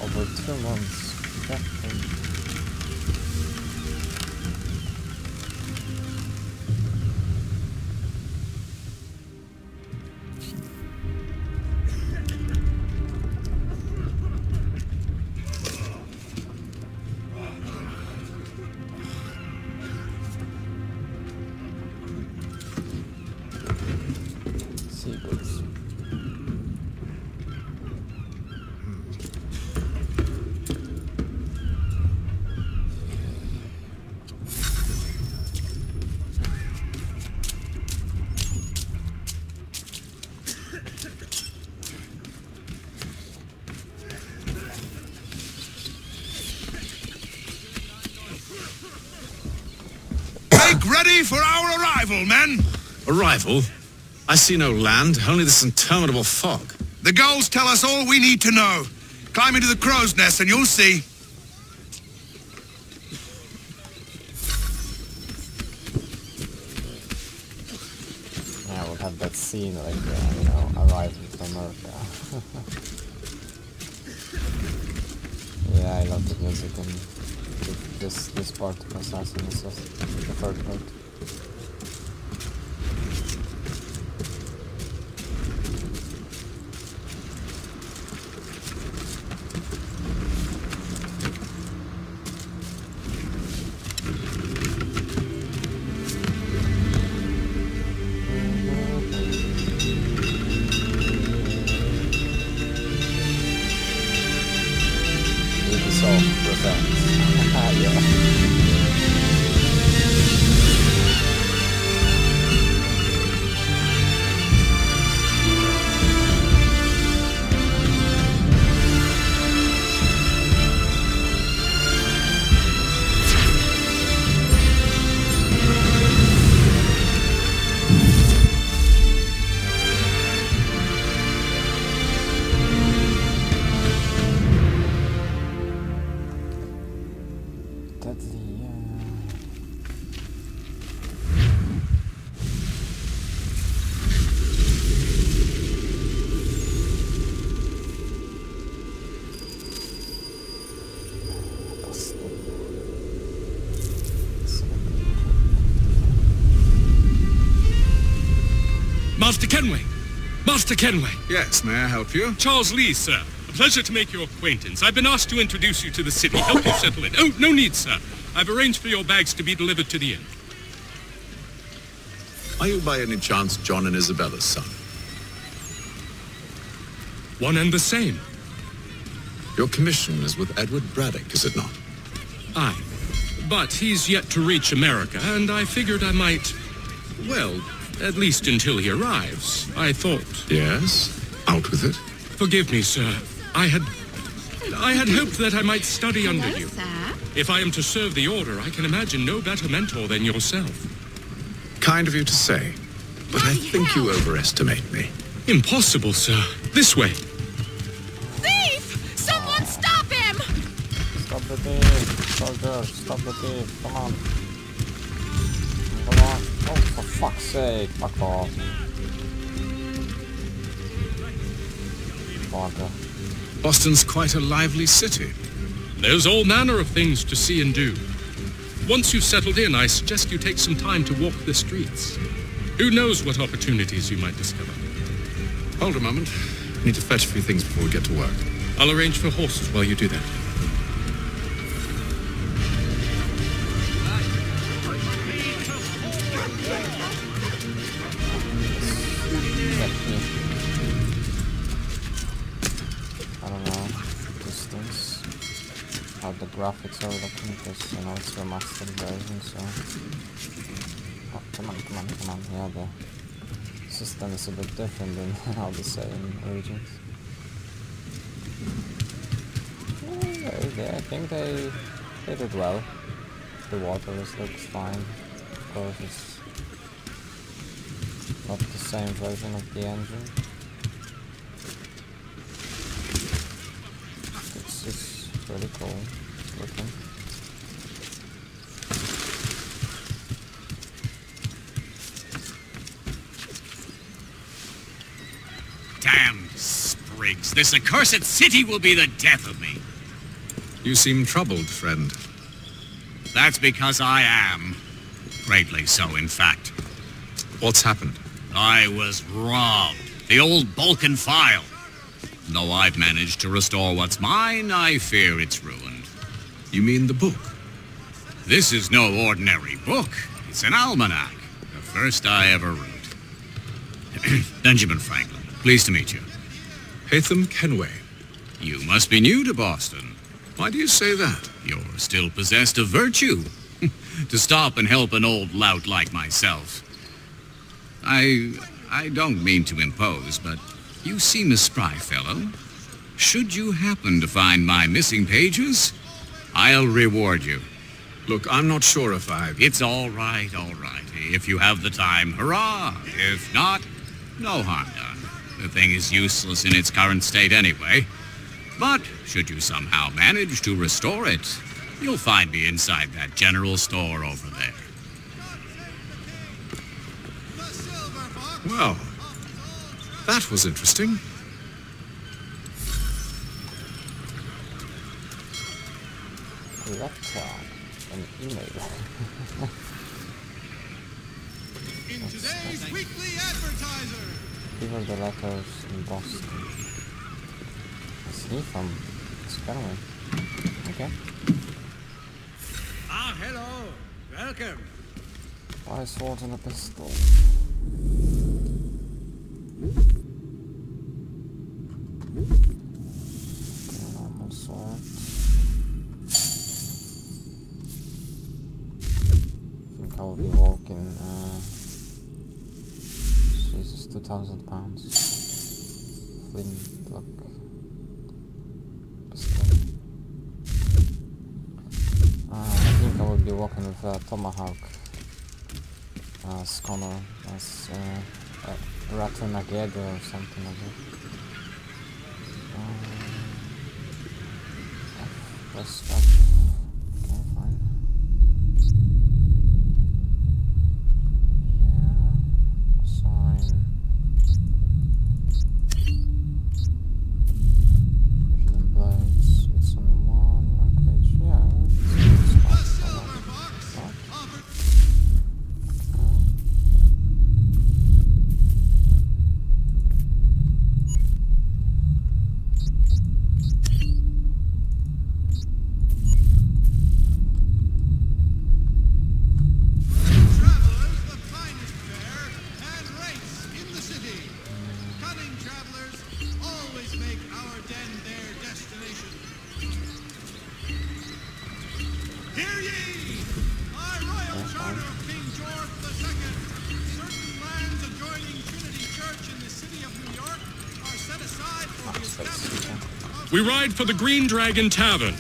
[SPEAKER 2] Over 2 months. Exactly. T-boots.
[SPEAKER 16] Ready for our arrival, men!
[SPEAKER 6] Arrival? I see no land, only this interminable fog.
[SPEAKER 16] The gulls tell us all we need to know. Climb into the crow's nest and you'll see.
[SPEAKER 2] Yeah, we'll have that scene like, you know, arriving to America. Yeah, I love the music and this part of Assassin is just the third part.
[SPEAKER 14] Master Kenway! Master Kenway!
[SPEAKER 7] Yes, may I help you?
[SPEAKER 14] Charles Lee, sir. A pleasure to make your acquaintance. I've been asked to introduce you to the city, help you settle in. Oh, no need, sir. I've arranged for your bags to be delivered to the inn.
[SPEAKER 7] Are you by any chance John and Isabella's son?
[SPEAKER 14] One and the same.
[SPEAKER 7] Your commission is with Edward Braddock, is it not?
[SPEAKER 14] Aye. But he's yet to reach America, and I figured I might... well, at least until he arrives, I thought.
[SPEAKER 7] Yes? Out with it.
[SPEAKER 14] Forgive me, sir. I had hoped that I might study under you.
[SPEAKER 13] Sir.
[SPEAKER 14] If I am to serve the Order, I can imagine no better mentor than yourself.
[SPEAKER 7] Kind of you to say, but I think you overestimate me.
[SPEAKER 14] Impossible, sir. This way.
[SPEAKER 13] Thief! Someone stop him!
[SPEAKER 2] Stop the thief! Soldier, stop the thief! Come on! Come on! Oh, for fuck's sake! Fuck off! Bugger.
[SPEAKER 7] Boston's quite a lively city.
[SPEAKER 14] There's all manner of things to see and do. Once you've settled in, I suggest you take some time to walk the streets. Who knows what opportunities you might discover.
[SPEAKER 7] Hold a moment. I need to fetch a few things before we get to work.
[SPEAKER 14] I'll arrange for horses while you do that.
[SPEAKER 2] I don't know, distance, how the graphics are looking, because you know it's a remastered version, so... Oh, come on, yeah, the system is a bit different than how they say in Origins. Yeah, I think they did well. The water looks fine, of course it's not the same version of the engine. It's really cool looking.
[SPEAKER 9] Damn sprigs. This accursed city will be the death of me.
[SPEAKER 7] You seem troubled, friend.
[SPEAKER 9] That's because I am. Greatly so, in fact.
[SPEAKER 7] What's happened?
[SPEAKER 9] I was robbed. The old Balkan file. Though I've managed to restore what's mine, I fear it's ruined.
[SPEAKER 7] You mean the book?
[SPEAKER 9] This is no ordinary book. It's an almanac. The first I ever wrote. Benjamin Franklin. Pleased to meet you.
[SPEAKER 16] Hatham Kenway.
[SPEAKER 9] You must be new to Boston.
[SPEAKER 16] Why do you say that?
[SPEAKER 9] You're still possessed of virtue. To stop and help an old lout like myself. I don't mean to impose, but you seem a spry fellow. Should you happen to find my missing pages, I'll reward you.
[SPEAKER 16] Look, I'm not sure if
[SPEAKER 9] It's all right, all right. If you have the time, hurrah. If not, no harm done. The thing is useless in its current state anyway. But should you somehow manage to restore it, you'll find me inside that general store over there.
[SPEAKER 16] Well, that was interesting.
[SPEAKER 2] Laptop and email.
[SPEAKER 12] In today's weekly advertiser.
[SPEAKER 2] Even the letters in Boston. Is he from Scotland? Okay.
[SPEAKER 11] Ah, hello. Welcome.
[SPEAKER 2] Why a sword and a pistol? Normal sword. I think I will be walking. Jesus, 2,000 pounds. Flintlock. Pistol. I think I will be walking with a tomahawk. As Connor, as Ratunagede or something like that. Press up. Okay, fine. Yeah. Sign. Precision blades. It's on one page. Yeah. It's not.
[SPEAKER 14] We ride for the Green Dragon Tavern.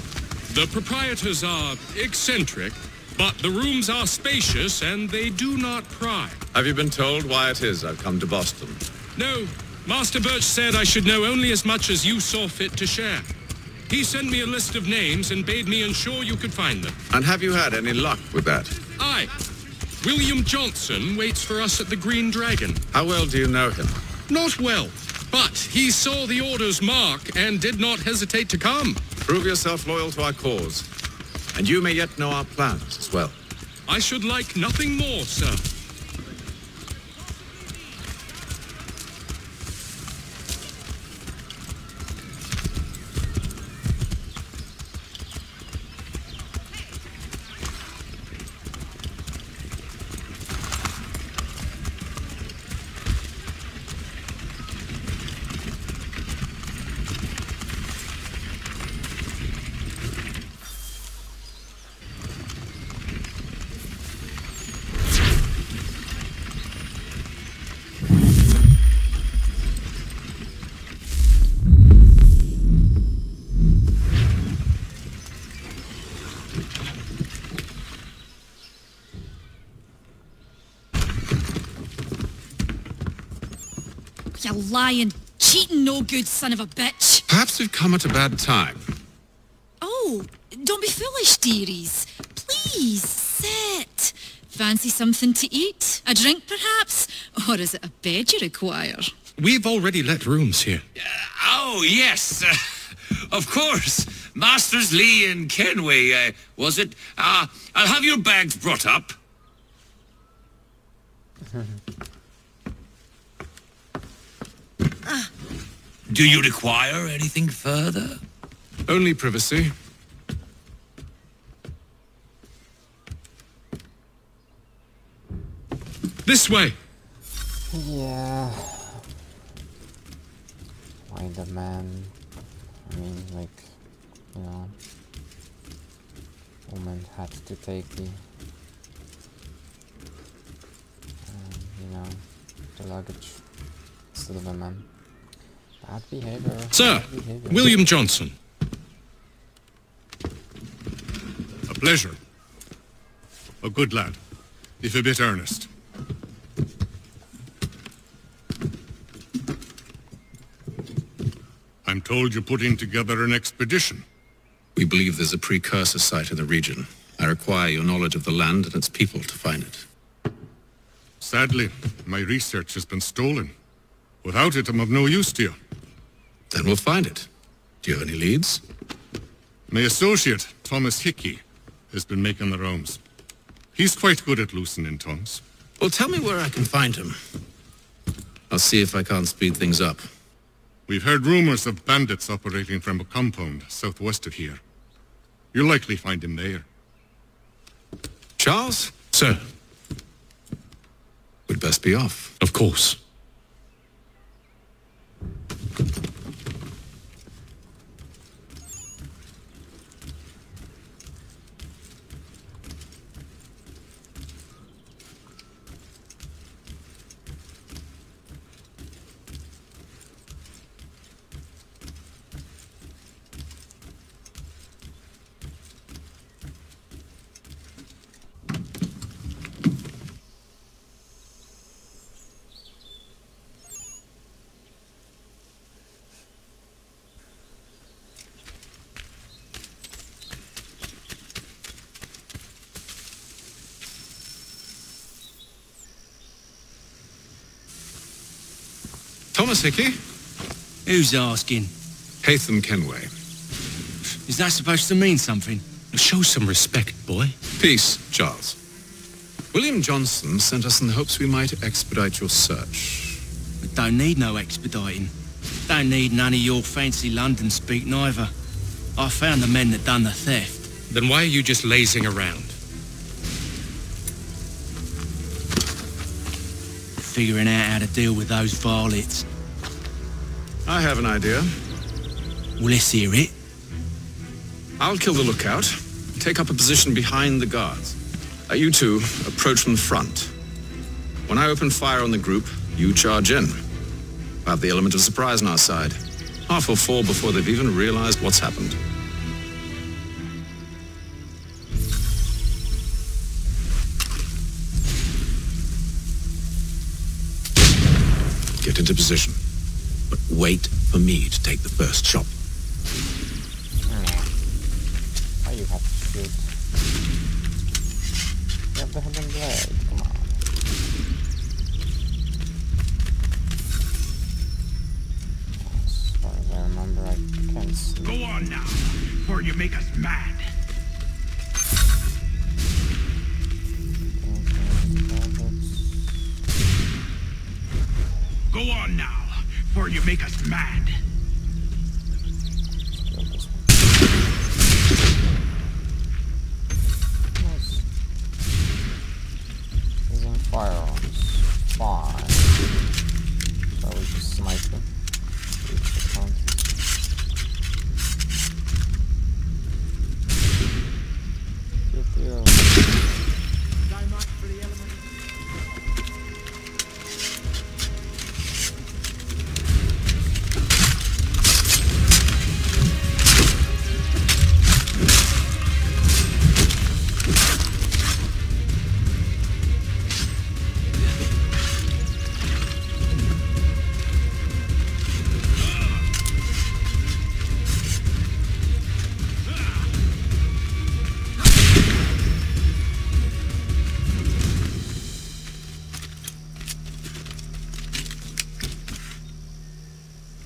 [SPEAKER 14] The proprietors are eccentric, but the rooms are spacious and they do not pry.
[SPEAKER 16] Have you been told why it is I've come to Boston?
[SPEAKER 14] No. Master Birch said I should know only as much as you saw fit to share. He sent me a list of names and bade me ensure you could find them.
[SPEAKER 16] And have you had any luck with that?
[SPEAKER 14] Aye. William Johnson waits for us at the Green Dragon.
[SPEAKER 16] How well do you know him?
[SPEAKER 14] Not well, but he saw the order's mark and did not hesitate to come.
[SPEAKER 16] Prove yourself loyal to our cause, and you may yet know our plans as well.
[SPEAKER 14] I should like nothing more, sir.
[SPEAKER 13] You lying, cheating, no good son of a bitch.
[SPEAKER 16] Perhaps we've come at a bad time.
[SPEAKER 13] Oh, don't be foolish, dearies. Please, sit. Fancy something to eat? A drink, perhaps? Or is it a bed you require?
[SPEAKER 14] We've already let rooms here.
[SPEAKER 6] Oh, yes. Of course. Masters Lee and Kenway, was it? I'll have your bags brought up. Do you require anything further?
[SPEAKER 16] Only privacy.
[SPEAKER 14] This way.
[SPEAKER 2] Yeah. Why the man? I mean, like, you know, woman had to take the, you know, the luggage instead of a man. Bad behavior.
[SPEAKER 14] Sir,
[SPEAKER 2] bad behavior.
[SPEAKER 14] William Johnson.
[SPEAKER 7] A pleasure. A good lad, if a bit earnest. I'm told you're putting together an expedition.
[SPEAKER 6] We believe there's a precursor site in the region. I require your knowledge of the land and its people to find it.
[SPEAKER 7] Sadly, my research has been stolen. Without it, I'm of no use to you.
[SPEAKER 6] Then we'll find it. Do you have any leads?
[SPEAKER 7] My associate, Thomas Hickey, has been making the rounds. He's quite good at loosening tongues.
[SPEAKER 6] Well, tell me where I can find him. I'll see if I can't speed things up.
[SPEAKER 7] We've heard rumors of bandits operating from a compound southwest of here. You'll likely find him there.
[SPEAKER 6] Charles?
[SPEAKER 14] Sir.
[SPEAKER 6] We'd best be off.
[SPEAKER 14] Of course.
[SPEAKER 6] Thomas Hickey?
[SPEAKER 3] Who's asking?
[SPEAKER 6] Haytham Kenway.
[SPEAKER 3] Is that supposed to mean something?
[SPEAKER 14] Show some respect, boy.
[SPEAKER 6] Peace, Charles. William Johnson sent us in the hopes we might expedite your search.
[SPEAKER 3] I don't need no expediting. Don't need none of your fancy London speak neither. I found the men that done the theft.
[SPEAKER 14] Then why are you just lazing around?
[SPEAKER 3] Figuring out how to deal with those varlets.
[SPEAKER 6] I have an idea.
[SPEAKER 3] Well, let's hear it.
[SPEAKER 6] I'll kill the lookout, take up a position behind the guards. You two approach from the front. When I open fire on the group, you charge in. We'll have the element of surprise on our side. Half will fall before they've even realized what's happened. Get into position, but wait for me to take the first shot.
[SPEAKER 2] Why you have to shoot? You have the hidden blade, come on. As far as I remember, I can't see.
[SPEAKER 16] Go on now, before you make us mad. Go on now, before you make us mad.
[SPEAKER 2] Nice. He's on firearms. Fine. So we just snipe them. Reach the front. Good deal.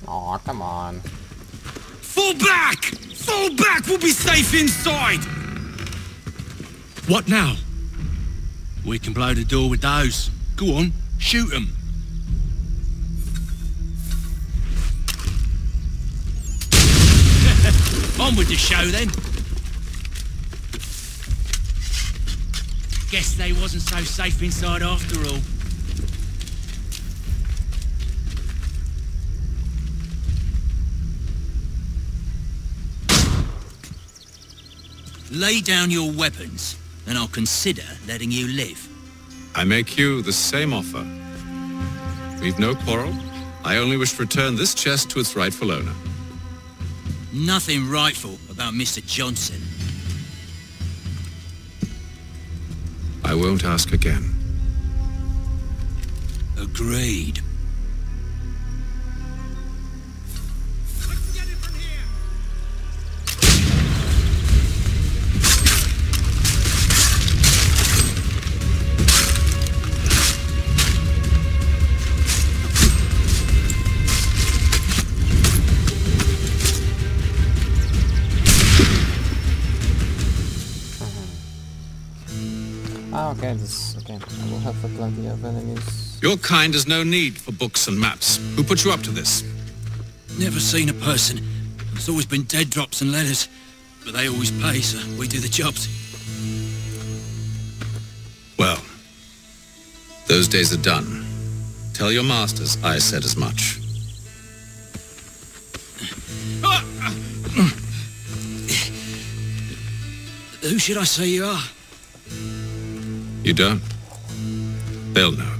[SPEAKER 2] Aw, come on.
[SPEAKER 3] Fall back! Fall back! We'll be safe inside!
[SPEAKER 14] What now?
[SPEAKER 3] We can blow the door with those. Go on, shoot them. On with the show then. Guess they wasn't so safe inside after all.
[SPEAKER 10] Lay down your weapons, and I'll consider letting you live.
[SPEAKER 6] I make you the same offer. We've no quarrel. I only wish to return this chest to its rightful owner.
[SPEAKER 10] Nothing rightful about Mr. Johnson.
[SPEAKER 6] I won't ask again.
[SPEAKER 10] Agreed.
[SPEAKER 2] Okay, okay. I will have plenty of enemies.
[SPEAKER 6] Your kind has no need for books and maps. Who put you up to this?
[SPEAKER 10] Never seen a person. There's always been dead drops and letters. But they always pay, so we do the jobs.
[SPEAKER 6] Well, those days are done. Tell your masters I said as much.
[SPEAKER 10] Who should I say you are?
[SPEAKER 6] You don't? They'll know.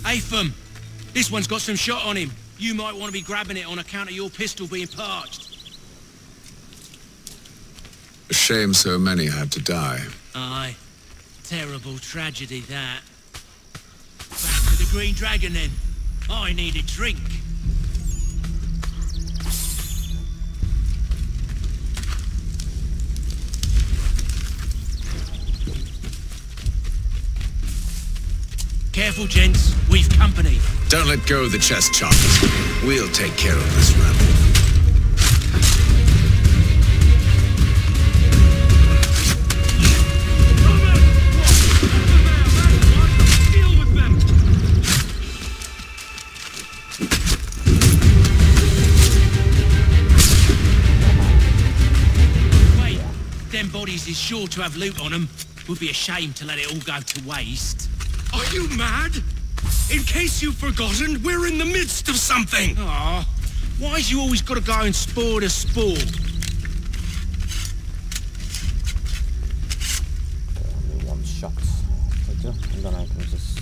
[SPEAKER 3] Atham, this one's got some shot on him. You might want to be grabbing it on account of your pistol being parched.
[SPEAKER 6] A shame so many had to die.
[SPEAKER 3] Aye. Terrible tragedy, that. Back to the Green Dragon, then. I need a drink. Careful, gents. We've company.
[SPEAKER 16] Don't let go of the chest, Charles. We'll take care of this rebel.
[SPEAKER 3] Wait, them bodies is sure to have loot on them. Would be a shame to let it all go to waste.
[SPEAKER 11] Are you mad? In case you've forgotten, we're in the midst of something!
[SPEAKER 3] Aw, why's you always gotta go and spoil the sport?
[SPEAKER 2] Only one shot to do, and then I can just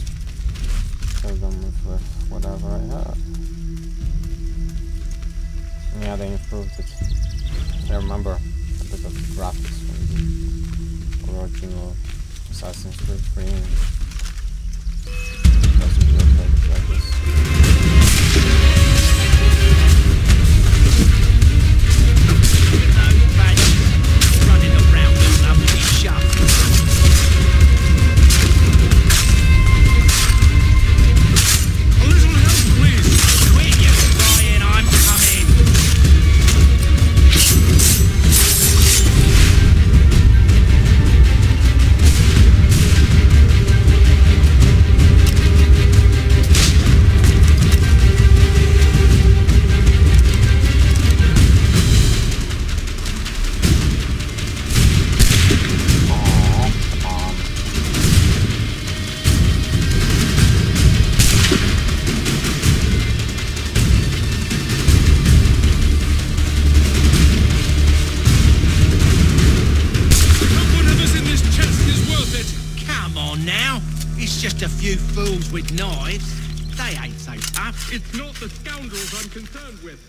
[SPEAKER 2] kill them with whatever I have. Yeah, they improved it. I remember a bit of the graphics from the original Assassin's Creed 3. Like this.
[SPEAKER 3] Running around with lovely shop.
[SPEAKER 11] A little help, please!
[SPEAKER 3] Quit your crying, I'm coming! Just a few fools with knives. They ain't so tough.
[SPEAKER 14] It's not the scoundrels I'm concerned with.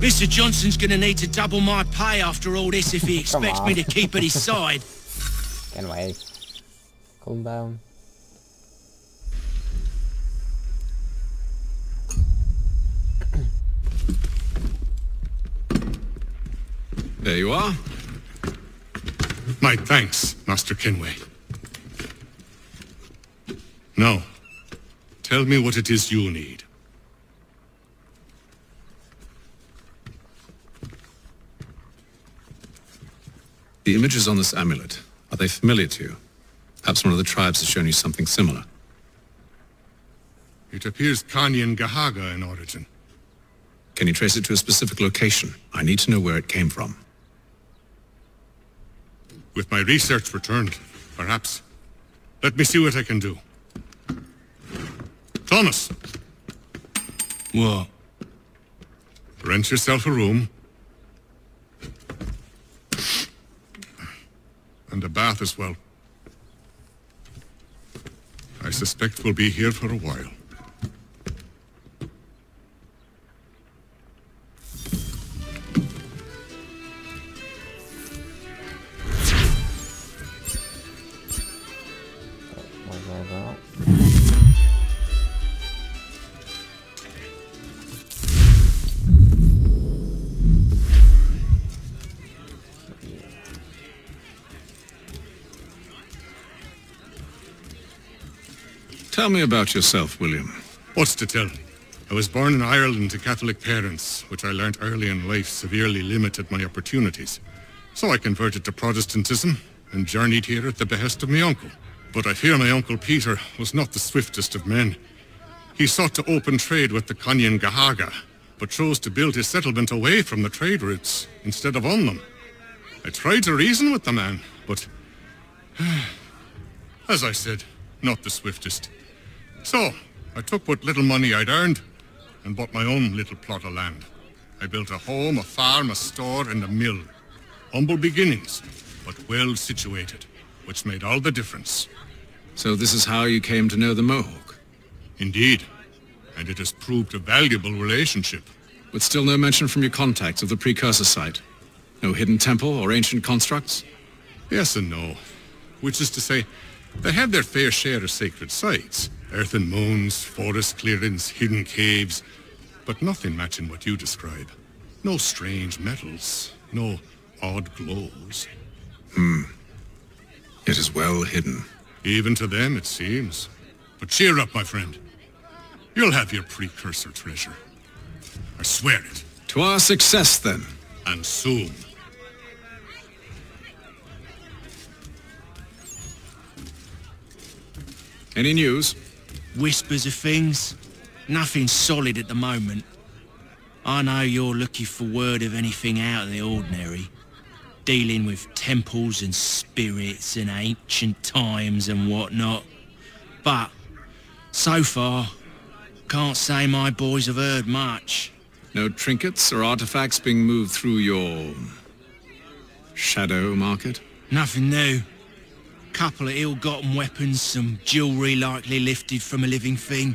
[SPEAKER 3] Mr. Johnson's gonna need to double my pay after all this if he expects me to keep at his side.
[SPEAKER 2] Anyway, calm down.
[SPEAKER 6] There you are.
[SPEAKER 7] My thanks, Master Kenway. Now, tell me what it is you need.
[SPEAKER 6] The images on this amulet, are they familiar to you? Perhaps one of the tribes has shown you something similar.
[SPEAKER 7] It appears Kanyan Gahaga in origin.
[SPEAKER 6] Can you trace it to a specific location? I need to know where it came from.
[SPEAKER 7] With my research returned, perhaps. Let me see what I can do. Thomas!
[SPEAKER 3] What?
[SPEAKER 7] Rent yourself a room. And a bath as well. I suspect we'll be here for a while.
[SPEAKER 6] Tell me about yourself, William.
[SPEAKER 7] What's to tell? I was born in Ireland to Catholic parents, which I learnt early in life severely limited my opportunities. So I converted to Protestantism and journeyed here at the behest of my uncle. But I fear my Uncle Peter was not the swiftest of men. He sought to open trade with the Kanyan Gahaga, but chose to build his settlement away from the trade routes instead of on them. I tried to reason with the man, but, as I said, not the swiftest. So, I took what little money I'd earned and bought my own little plot of land. I built a home, a farm, a store, and a mill. Humble beginnings, but well situated, which made all the difference.
[SPEAKER 6] So this is how you came to know the Mohawk?
[SPEAKER 7] Indeed, and it has proved a valuable relationship.
[SPEAKER 6] But still no mention from your contacts of the precursor site? No hidden temple or ancient constructs?
[SPEAKER 7] Yes and no. Which is to say, they had their fair share of sacred sites. Earthen mounds, forest clearings, hidden caves, but nothing matching what you describe. No strange metals, no odd glows.
[SPEAKER 6] It is well hidden.
[SPEAKER 7] Even to them, it seems. But cheer up, my friend. You'll have your precursor treasure. I swear it.
[SPEAKER 6] To our success, then.
[SPEAKER 7] And soon.
[SPEAKER 6] Any news?
[SPEAKER 3] Whispers of things. Nothing solid at the moment. I know you're looking for word of anything out of the ordinary. Dealing with temples and spirits and ancient times and whatnot. But, so far, can't say my boys have heard much.
[SPEAKER 6] No trinkets or artifacts being moved through your shadow market?
[SPEAKER 3] Nothing new. Couple of ill-gotten weapons, some jewellery likely lifted from a living thing.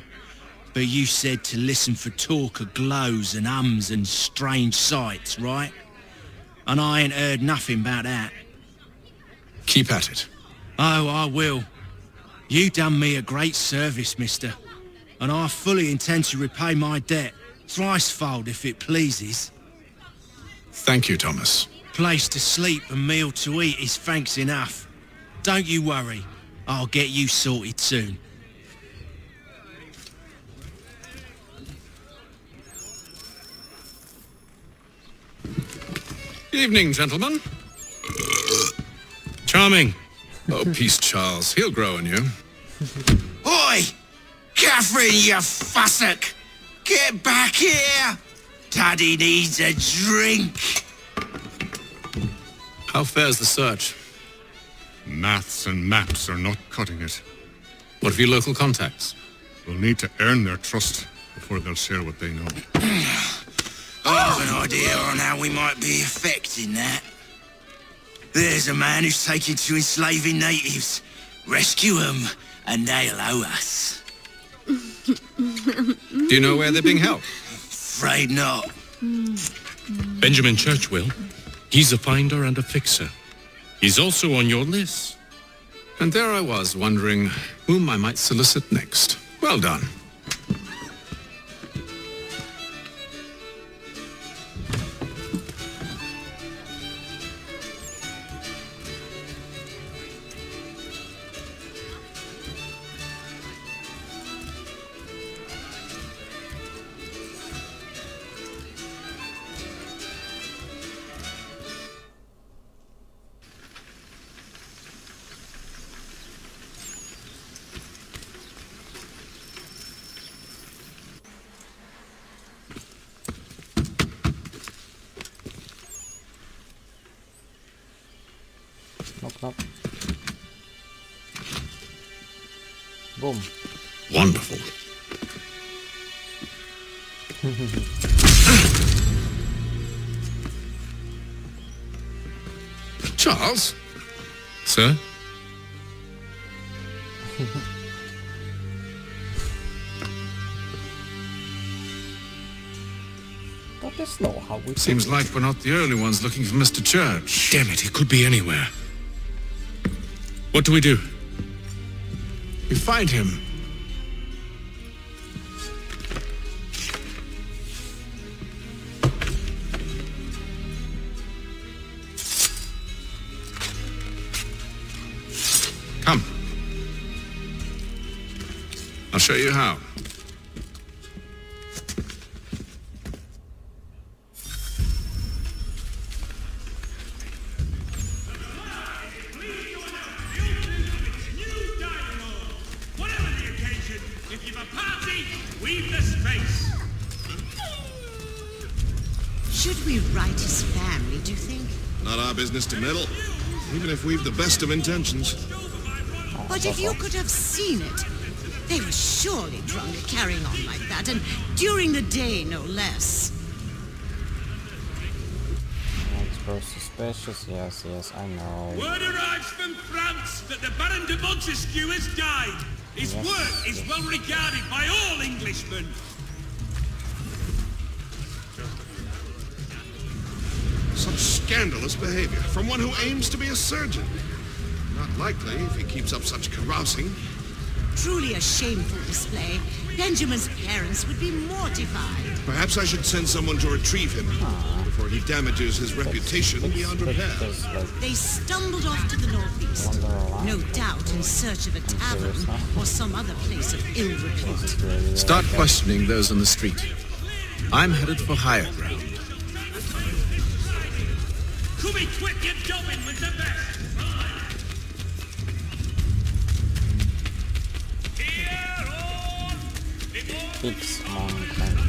[SPEAKER 3] But you said to listen for talk of glows and ums and strange sights, right? And I ain't heard nothing about that.
[SPEAKER 6] Keep at it.
[SPEAKER 3] Oh, I will. You done me a great service, mister. And I fully intend to repay my debt. Thricefold, if it pleases.
[SPEAKER 6] Thank you, Thomas.
[SPEAKER 3] Place to sleep and meal to eat is thanks enough. Don't you worry. I'll get you sorted soon.
[SPEAKER 6] Evening, gentlemen.
[SPEAKER 3] Charming.
[SPEAKER 6] Oh, peace, Charles. He'll grow on you.
[SPEAKER 5] Oi! Catherine, you fussock! Get back here! Daddy needs a drink!
[SPEAKER 6] How fares the search?
[SPEAKER 7] Maths and maps are not cutting it.
[SPEAKER 6] What of your local contacts?
[SPEAKER 7] We'll need to earn their trust before they'll share what they know.
[SPEAKER 5] I have an idea on how we might be affecting that. There's a man who's taken to enslaving natives. Rescue them, and they'll owe us.
[SPEAKER 6] Do you know where they're being held?
[SPEAKER 5] Afraid not.
[SPEAKER 14] Benjamin Churchwill. He's a finder and a fixer. He's also on your list.
[SPEAKER 6] And there I was, wondering whom I might solicit next. Well done.
[SPEAKER 2] Knock, knock. Boom.
[SPEAKER 6] Wonderful. Charles?
[SPEAKER 14] Sir?
[SPEAKER 2] That is not how we...
[SPEAKER 6] Seems like we're not the only ones looking for Mr. Church.
[SPEAKER 14] Damn it, he could be anywhere. What do we do?
[SPEAKER 6] We find him. Come. I'll show you how.
[SPEAKER 8] Should we write his family, do you think?
[SPEAKER 16] Not our business to meddle, even if we've the best of intentions.
[SPEAKER 8] But if you could have seen it, they were surely drunk carrying on like that, and during the day, no less.
[SPEAKER 2] That's very suspicious, yes, I know.
[SPEAKER 22] Word arrives from France that the Baron de Montesquieu has died. His work is well regarded by all Englishmen.
[SPEAKER 16] Such scandalous behavior from one who aims to be a surgeon. Not likely if he keeps up such carousing.
[SPEAKER 8] Truly a shameful display. Benjamin's parents would be mortified.
[SPEAKER 16] Perhaps I should send someone to retrieve him before he damages his reputation beyond repair.
[SPEAKER 8] They stumbled off to the northeast, no doubt in search of a tavern or some other place of ill repute.
[SPEAKER 6] Start questioning those on the street. I'm headed for higher ground.
[SPEAKER 22] Come equip your dobbin with the best.
[SPEAKER 2] Fix mankind.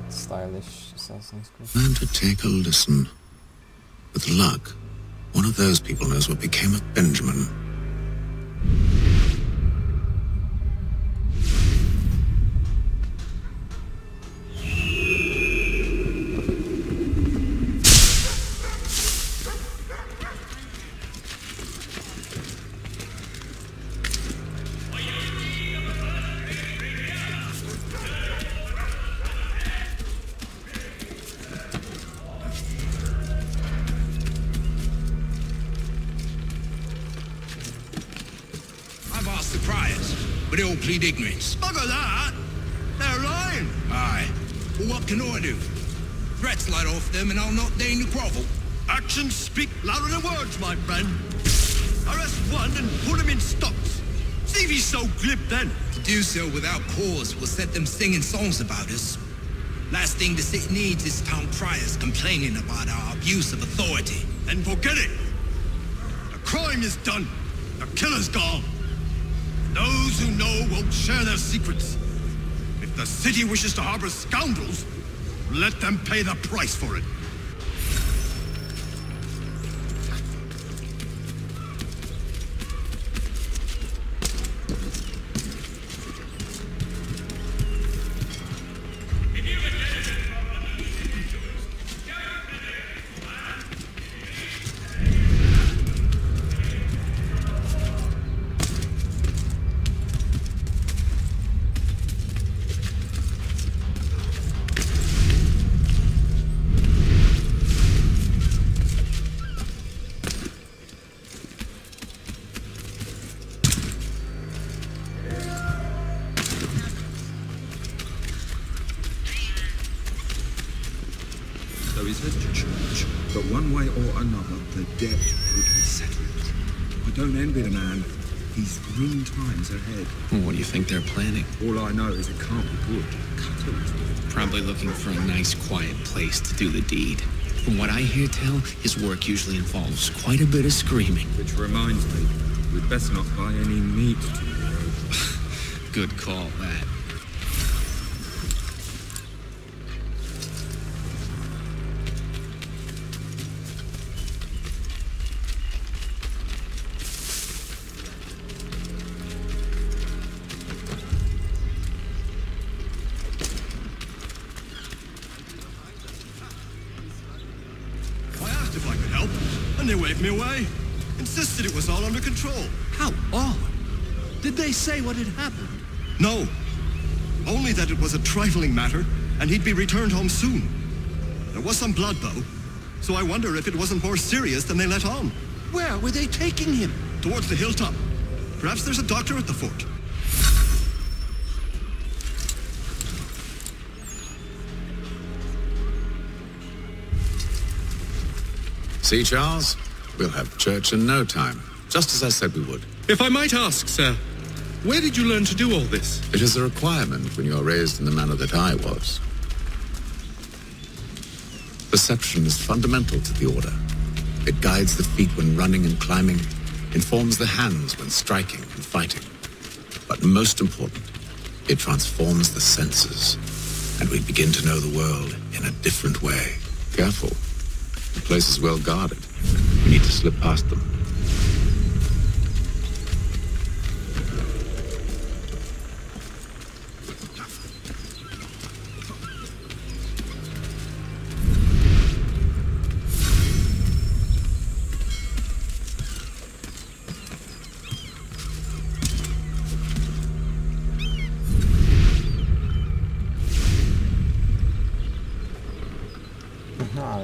[SPEAKER 2] Stylish Assassin's Creed.
[SPEAKER 6] Learn to take a listen. With luck, one of those people knows what became of Benjamin.
[SPEAKER 5] But they all plead ignorance.
[SPEAKER 18] Bugger that! They're lying.
[SPEAKER 16] What can I do? Threats light off them and I'll not deign to grovel.
[SPEAKER 18] Actions speak louder than words, my friend. Arrest one and put him in stocks. See if he's so glib then.
[SPEAKER 16] To do so without cause will set them singing songs about us. Last thing the city needs is town criers complaining about our abuse of authority.
[SPEAKER 18] Then forget it. The crime is done. The killer's gone. Those who know won't share their secrets. If the city wishes to harbor scoundrels, let them pay the price for it.
[SPEAKER 1] So he says to church, but one way or another, the debt would be settled. I don't envy the man. He's grim times ahead.
[SPEAKER 4] Well, what do you think they're planning?
[SPEAKER 1] All I know is it can't be good. Cut it.
[SPEAKER 4] Probably looking for a nice, quiet place to do the deed. From what I hear tell, his work usually involves quite a bit of screaming.
[SPEAKER 1] Which reminds me, we'd best not buy any meat tomorrow.
[SPEAKER 4] Good call, that.
[SPEAKER 18] If I could help, and they waved me away. Insisted it was all under control.
[SPEAKER 16] How odd. Did they say what had happened?
[SPEAKER 18] No. Only that it was a trifling matter, and he'd be returned home soon. There was some blood, though, so I wonder if it wasn't more serious than they let on.
[SPEAKER 16] Where were they taking him?
[SPEAKER 18] Towards the hilltop. Perhaps there's a doctor at the fort.
[SPEAKER 6] See, Charles? We'll have church in no time, just as I said we would.
[SPEAKER 14] If I might ask, sir, where did you learn to do all this?
[SPEAKER 6] It is a requirement when you are raised in the manner that I was. Perception is fundamental to the order. It guides the feet when running and climbing, informs the hands when striking and fighting. But most important, it transforms the senses, and we begin to know the world in a different way. Careful. The place is well guarded. We need to slip past them.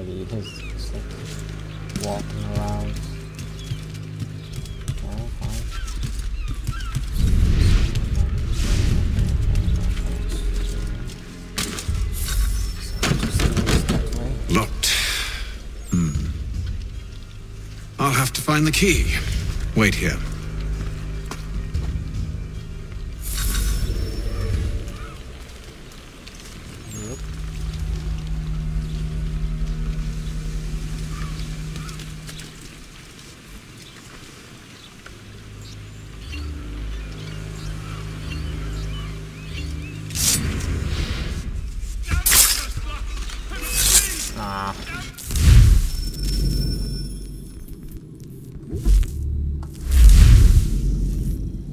[SPEAKER 2] It is just like walking around. Oh, fine.
[SPEAKER 6] Locked. I'll have to find the key. Wait here.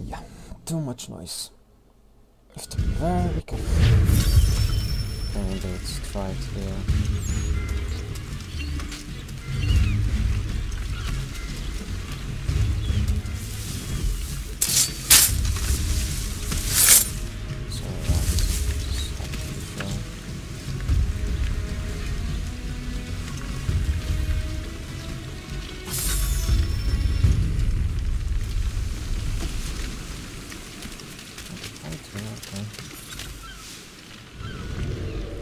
[SPEAKER 2] Yeah, too much noise. Have to be very careful. And let's try it here.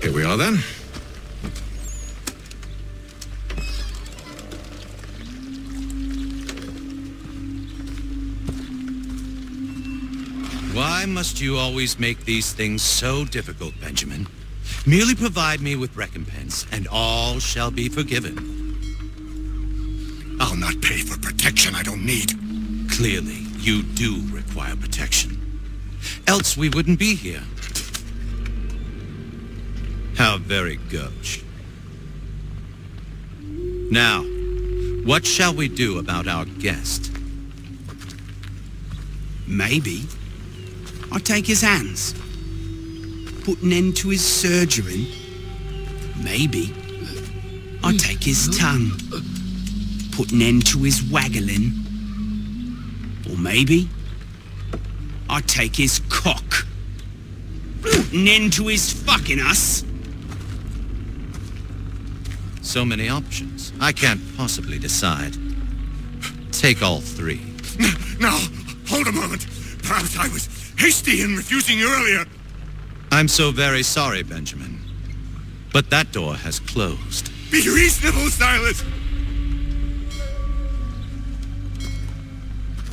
[SPEAKER 4] Here we are then.
[SPEAKER 15] Why must you always make these things so difficult, Benjamin? Merely provide me with recompense, and all shall be forgiven.
[SPEAKER 16] I'll not pay for protection I don't need.
[SPEAKER 15] Clearly, you do require protection. Else we wouldn't be here. How very gauche. Now, what shall we do about our guest?
[SPEAKER 5] Maybe I take his hands, put an end to his surgery. Maybe I take his tongue, put an end to his waggling. Or maybe I take his cock, put an end to his fucking us.
[SPEAKER 15] So many options. I can't possibly decide. Take all three.
[SPEAKER 16] Now, hold a moment. Perhaps I was hasty in refusing you earlier.
[SPEAKER 15] I'm so very sorry, Benjamin. But that door has closed.
[SPEAKER 16] Be reasonable, Silas!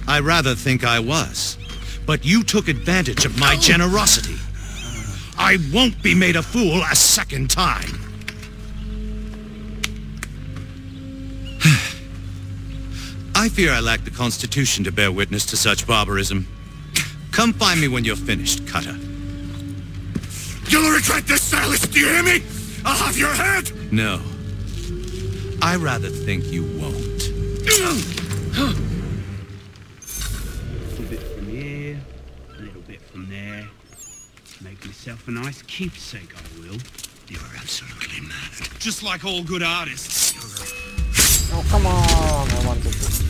[SPEAKER 15] I rather think I was. But you took advantage of my generosity. I won't be made a fool a second time. I fear I lack the constitution to bear witness to such barbarism. Come find me when you're finished, Cutter.
[SPEAKER 16] You'll regret this, Silas, do you hear me? I'll have your head!
[SPEAKER 15] No. I rather think you won't.
[SPEAKER 5] A little bit from here, a little bit from there. Make myself a nice keepsake, I will. You're absolutely mad. Just like all good artists.
[SPEAKER 2] Oh, come on! I wanted to...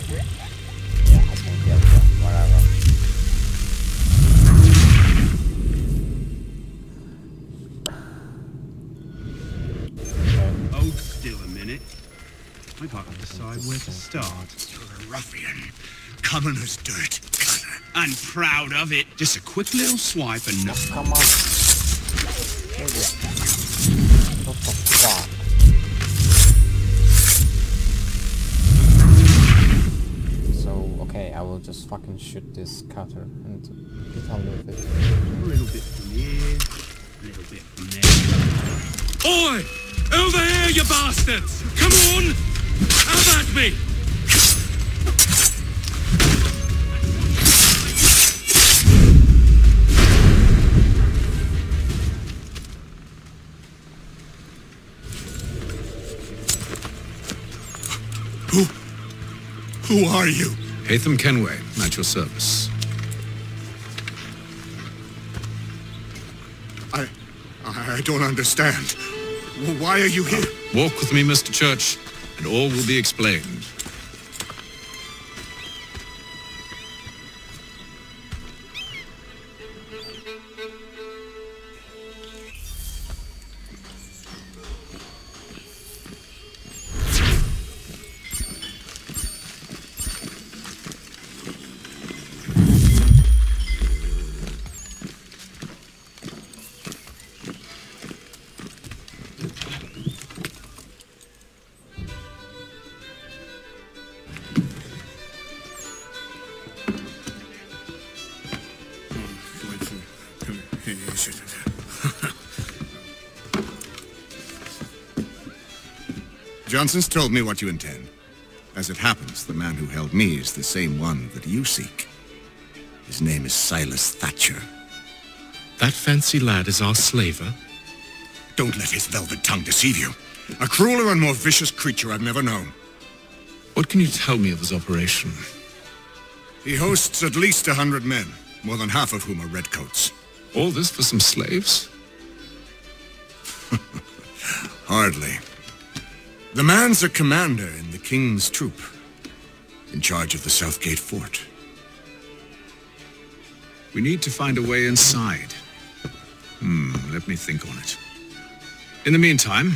[SPEAKER 2] Yeah, I can get that. Whatever.
[SPEAKER 5] Hold still a minute. I gotta decide where to start.
[SPEAKER 16] You're a ruffian. Common as dirt.
[SPEAKER 5] And proud of it. Just a quick little swipe and no.
[SPEAKER 2] Come on. What the fuck? Okay, I will just fucking shoot this cutter and get on with it.
[SPEAKER 5] A little bit from here, a little bit from there.
[SPEAKER 22] Oi! Over here, you bastards! Come on! Have at me!
[SPEAKER 16] Who are you?
[SPEAKER 4] Hatham Kenway, at your service.
[SPEAKER 16] I don't understand. Why are you here?
[SPEAKER 4] Walk with me, Mr. Church, and all will be explained.
[SPEAKER 19] Johnson's told me what you intend. As it happens, the man who held me is the same one that you seek. His name is Silas Thatcher.
[SPEAKER 14] That fancy lad is our slaver?
[SPEAKER 16] Don't let his velvet tongue deceive you. A crueler and more vicious creature I've never known.
[SPEAKER 4] What can you tell me of his operation?
[SPEAKER 16] He hosts at least 100 men, more than half of whom are redcoats.
[SPEAKER 4] All this for some slaves?
[SPEAKER 16] Hardly. The man's a commander in the King's troop, in charge of the Southgate Fort.
[SPEAKER 4] We need to find a way inside. Let me think on it. In the meantime,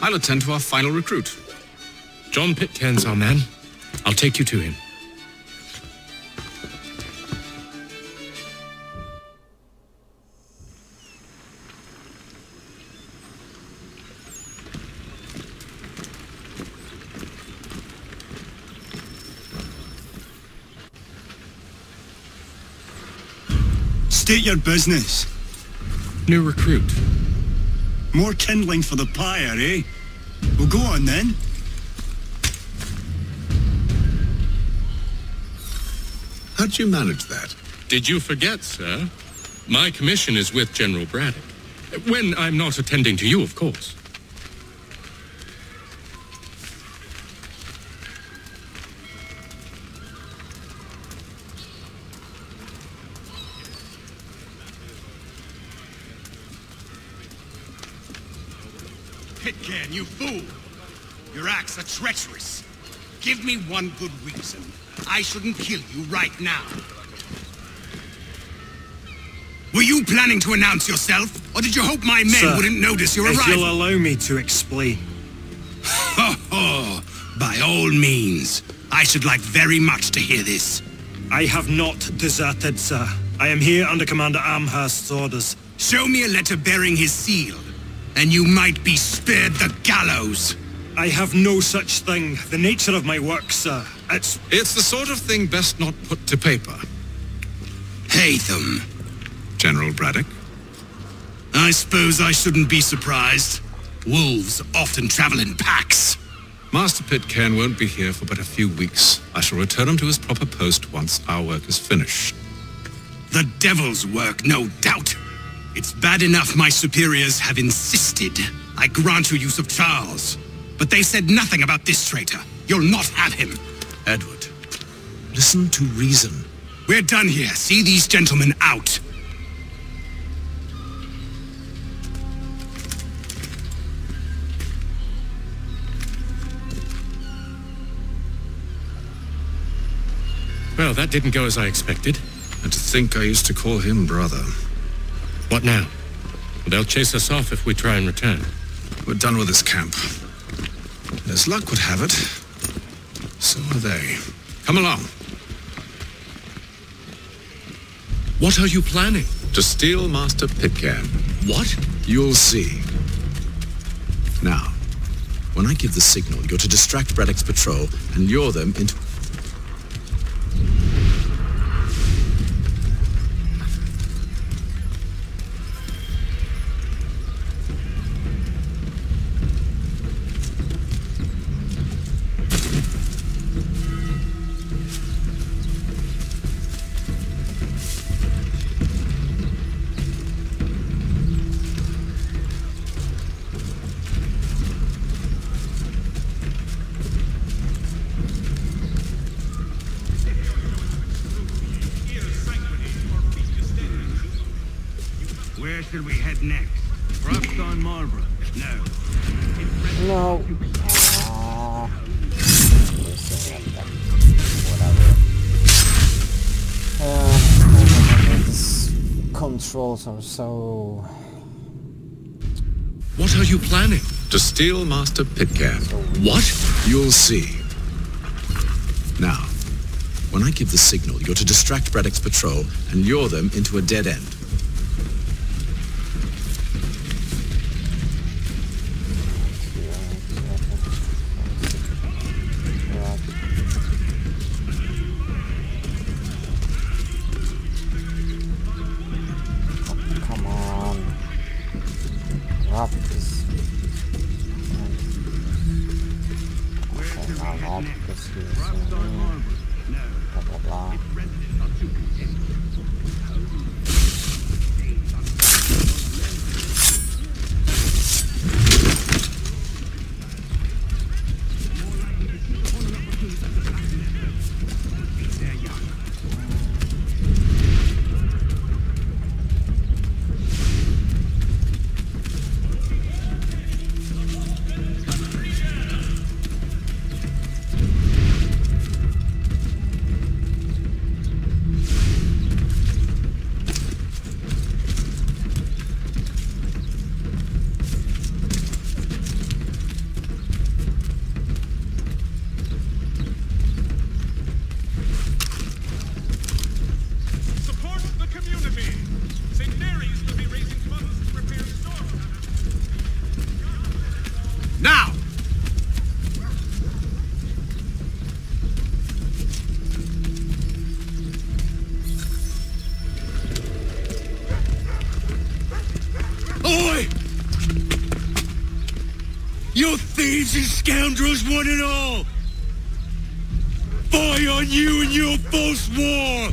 [SPEAKER 4] I'll attend to our final recruit.
[SPEAKER 14] John Pitcairn's our man. I'll take you to him.
[SPEAKER 18] State your business.
[SPEAKER 14] New recruit.
[SPEAKER 18] More kindling for the pyre, eh? Well, go on then.
[SPEAKER 6] How'd you manage that?
[SPEAKER 14] Did you forget, sir? My commission is with General Braddock. When I'm not attending to you, of course.
[SPEAKER 16] Pitcairn, you fool! Your acts are treacherous. Give me one good reason. I shouldn't kill you right now. Were you planning to announce yourself, or did you hope my men wouldn't notice your arrival?
[SPEAKER 20] If you'll allow me to explain.
[SPEAKER 16] Ho ho! By all means. I should like very much to hear this.
[SPEAKER 20] I have not deserted, sir. I am here under Commander Amherst's orders.
[SPEAKER 16] Show me a letter bearing his seal, and you might be spared the gallows.
[SPEAKER 20] I have no such thing. The nature of my work, sir, It's
[SPEAKER 6] the sort of thing best not put to paper.
[SPEAKER 16] Haytham.
[SPEAKER 6] General Braddock?
[SPEAKER 16] I suppose I shouldn't be surprised. Wolves often travel in packs.
[SPEAKER 6] Master Pitcairn won't be here for but a few weeks. I shall return him to his proper post once our work is finished.
[SPEAKER 16] The devil's work, no doubt. It's bad enough my superiors have insisted I grant you use of Charles. But they said nothing about this traitor. You'll not have him.
[SPEAKER 6] Edward, listen to reason.
[SPEAKER 16] We're done here. See these gentlemen out.
[SPEAKER 14] Well, that didn't go as I expected.
[SPEAKER 6] And to think I used to call him brother.
[SPEAKER 14] What now? They'll chase us off if we try and return.
[SPEAKER 6] We're done with this camp. As luck would have it, so are they. Come along.
[SPEAKER 14] What are you planning?
[SPEAKER 6] To steal Master Pitcairn.
[SPEAKER 14] What?
[SPEAKER 6] You'll see. Now, when I give the signal, you're to distract Braddock's patrol and lure them into...
[SPEAKER 16] Where should we head next? Perhaps on Marlborough? No.
[SPEAKER 2] No. Whatever. These controls are so...
[SPEAKER 14] What are you planning?
[SPEAKER 6] To steal Master Pitcairn.
[SPEAKER 14] What?
[SPEAKER 6] You'll see. Now, when I give the signal, you're to distract Braddock's patrol and lure them into a dead end.
[SPEAKER 22] thieves and scoundrels one and all! Fie on you and your false war!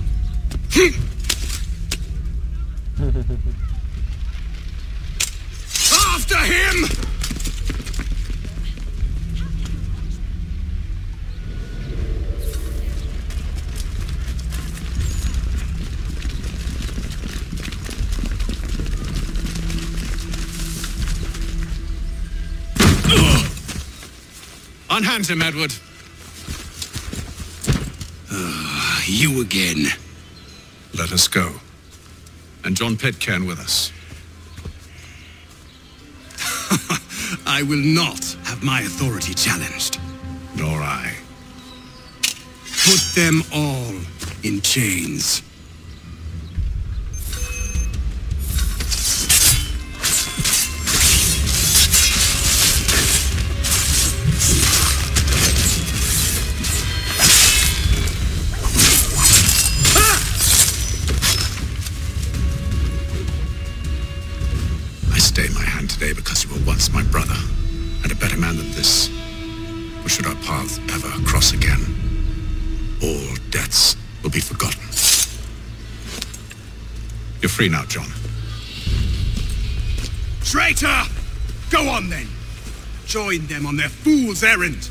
[SPEAKER 16] After him!
[SPEAKER 4] Unhand him, Edward.
[SPEAKER 16] You again.
[SPEAKER 4] Let us go. And John Pitcairn with us.
[SPEAKER 16] I will not have my authority challenged.
[SPEAKER 4] Nor I.
[SPEAKER 16] Put them all in chains.
[SPEAKER 4] Stay my hand today because you were once my brother, and a better man than this. Or should our paths ever cross again, all debts will be forgotten. You're free now, John.
[SPEAKER 16] Traitor! Go on then. Join them on their fool's errand.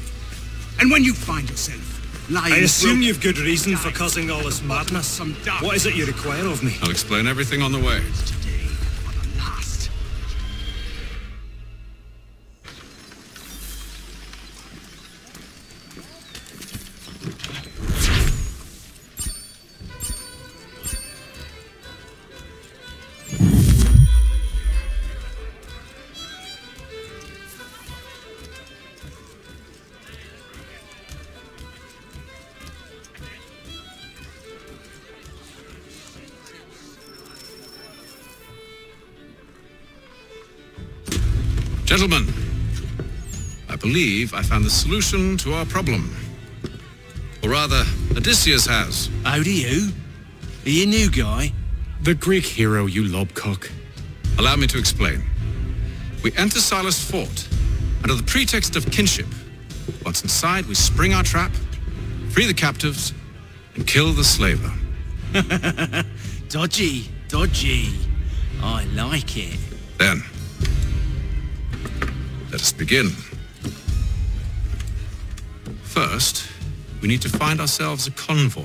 [SPEAKER 16] And when you find yourself lying...
[SPEAKER 20] I assume you've good reason for causing all this madness. What is it you require of me?
[SPEAKER 4] I'll explain everything on the way. Gentlemen, I believe I found the solution to our problem. Or rather, Odysseus has.
[SPEAKER 3] How do you? Are you a new guy?
[SPEAKER 4] The Greek hero, you lobcock. Allow me to explain. We enter Silas' fort, under the pretext of kinship. Once inside, we spring our trap, free the captives, and kill the slaver.
[SPEAKER 3] Dodgy, dodgy. I like it.
[SPEAKER 4] Then, let us begin. First, we need to find ourselves a convoy.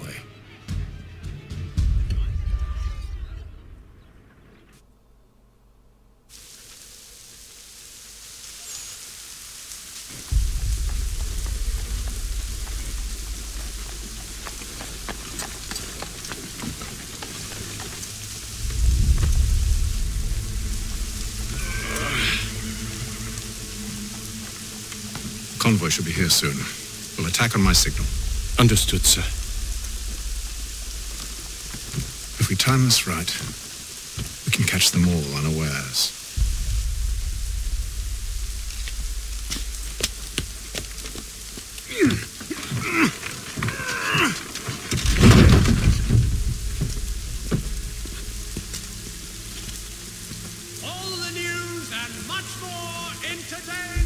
[SPEAKER 4] Convoy should be here soon. We'll attack on my signal.
[SPEAKER 14] Understood, sir.
[SPEAKER 4] If we time this right, we can catch them all unawares.
[SPEAKER 22] All the news and much more in today's...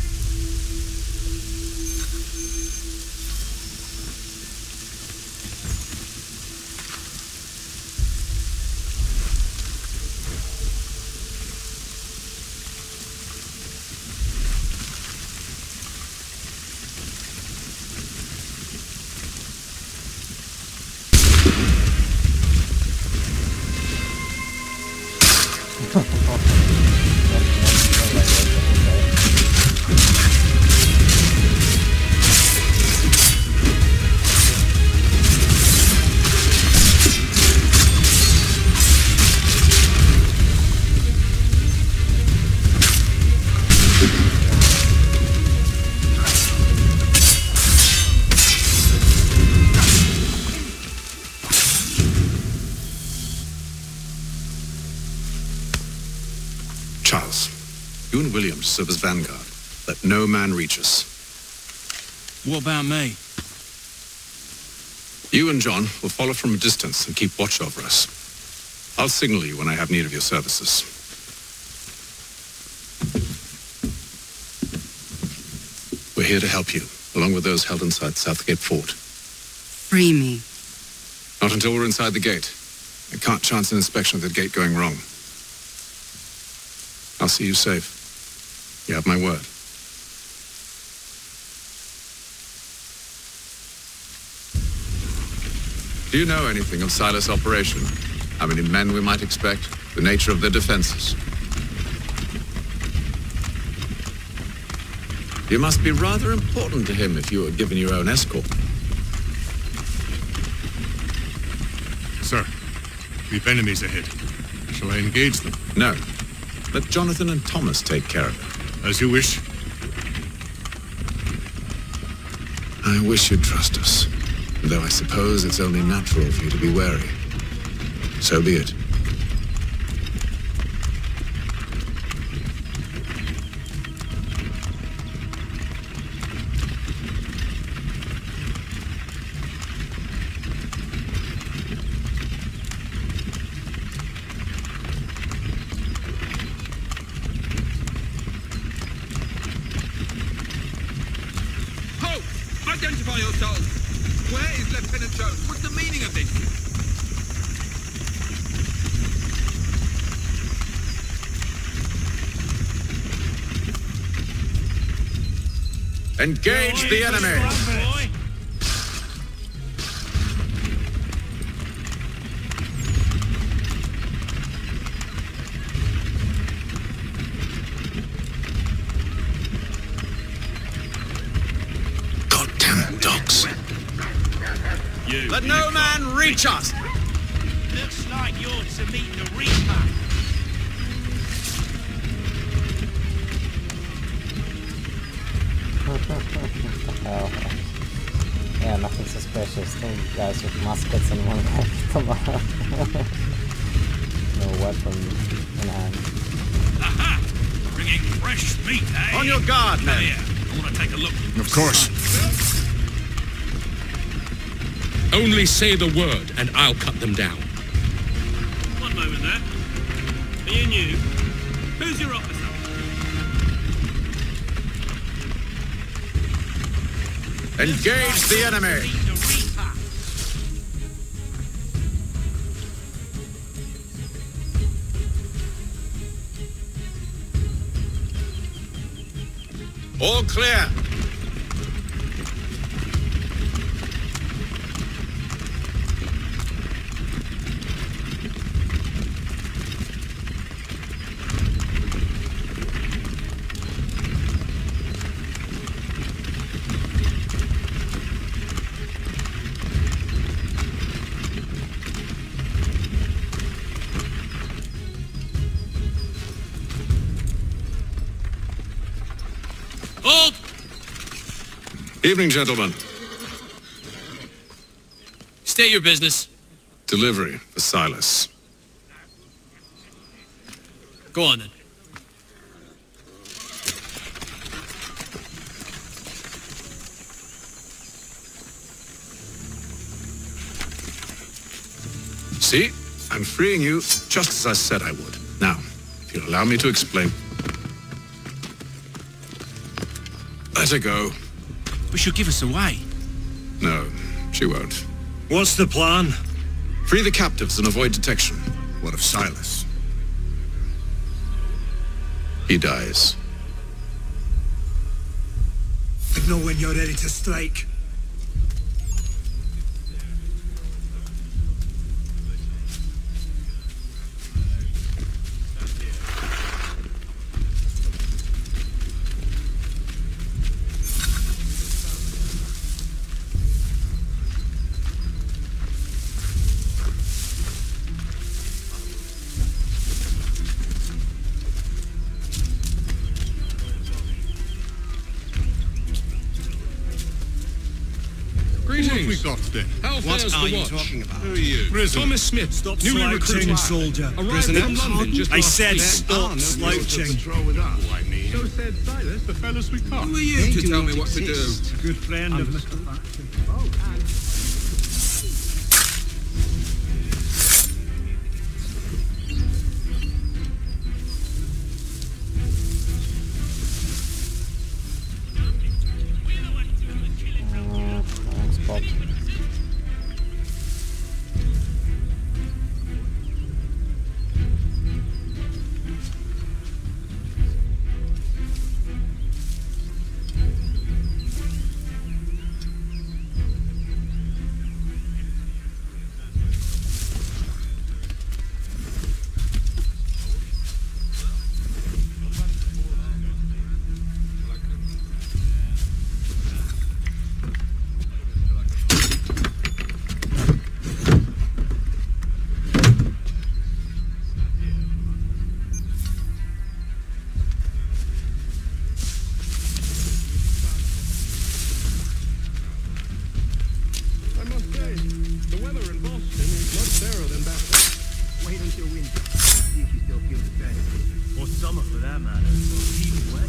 [SPEAKER 4] Charles, you and Williams serve as vanguard. Let no man reach us.
[SPEAKER 3] What about me?
[SPEAKER 4] You and John will follow from a distance and keep watch over us. I'll signal you when I have need of your services.
[SPEAKER 6] We're here to help you, along with those held inside Southgate Fort.
[SPEAKER 17] Free me.
[SPEAKER 6] Not until we're inside the gate. I can't chance an inspection of the gate going wrong. I'll see you safe. You have my word. Do you know anything of Silas' operation? How many men we might expect? The nature of their defenses? You must be rather important to him if you were given your own escort.
[SPEAKER 7] Sir, we've enemies ahead. Shall I engage them?
[SPEAKER 6] No. Let Jonathan and Thomas take care of it.
[SPEAKER 7] As you wish.
[SPEAKER 6] I wish you'd trust us. Though I suppose it's only natural for you to be wary. So be it.
[SPEAKER 19] Identify yourselves! Where is Lieutenant Jones? What's the meaning of this?
[SPEAKER 6] Engage the enemy!
[SPEAKER 15] Let no man reach us!
[SPEAKER 22] Looks like you're to meet the Reaper.
[SPEAKER 2] Yeah, nothing suspicious. Two guys with muskets and one guy with tomahawk. No weapon in hand.
[SPEAKER 22] Aha! Bringing fresh meat, eh?
[SPEAKER 15] On your guard, man!
[SPEAKER 22] I want to take a look.
[SPEAKER 7] Of course.
[SPEAKER 14] Only say the word, and I'll cut them down.
[SPEAKER 22] One moment there. Me and you. Who's your officer?
[SPEAKER 6] Engage the enemy! All clear!
[SPEAKER 22] Hold!
[SPEAKER 6] Evening, gentlemen.
[SPEAKER 22] State your business.
[SPEAKER 6] Delivery for Silas.
[SPEAKER 22] Go on then.
[SPEAKER 6] See? I'm freeing you just as I said I would. Now, if you'll allow me to explain. Let her go.
[SPEAKER 3] But she'll give us away.
[SPEAKER 6] No, she won't.
[SPEAKER 20] What's the plan?
[SPEAKER 6] Free the captives and avoid detection.
[SPEAKER 19] What of Silas?
[SPEAKER 6] He dies.
[SPEAKER 18] I know when you're ready to strike.
[SPEAKER 7] What have we got then?
[SPEAKER 14] How
[SPEAKER 20] What
[SPEAKER 14] fares
[SPEAKER 20] are
[SPEAKER 14] the
[SPEAKER 20] you
[SPEAKER 14] watch?
[SPEAKER 20] talking about?
[SPEAKER 14] Who are you?
[SPEAKER 7] Prisoner.
[SPEAKER 14] Thomas Smith.
[SPEAKER 20] Stop
[SPEAKER 14] newly
[SPEAKER 20] slouching,
[SPEAKER 14] recruited.
[SPEAKER 20] soldier.
[SPEAKER 14] Arrived
[SPEAKER 20] Prisoner.
[SPEAKER 14] from London just
[SPEAKER 20] I
[SPEAKER 14] last
[SPEAKER 20] said
[SPEAKER 14] week.
[SPEAKER 20] stop slouching.
[SPEAKER 7] So said Silas, the fellows we caught.
[SPEAKER 19] Who are you to tell me what to do?
[SPEAKER 20] Good friend of Mr. Faxon.
[SPEAKER 11] that matter. Either way.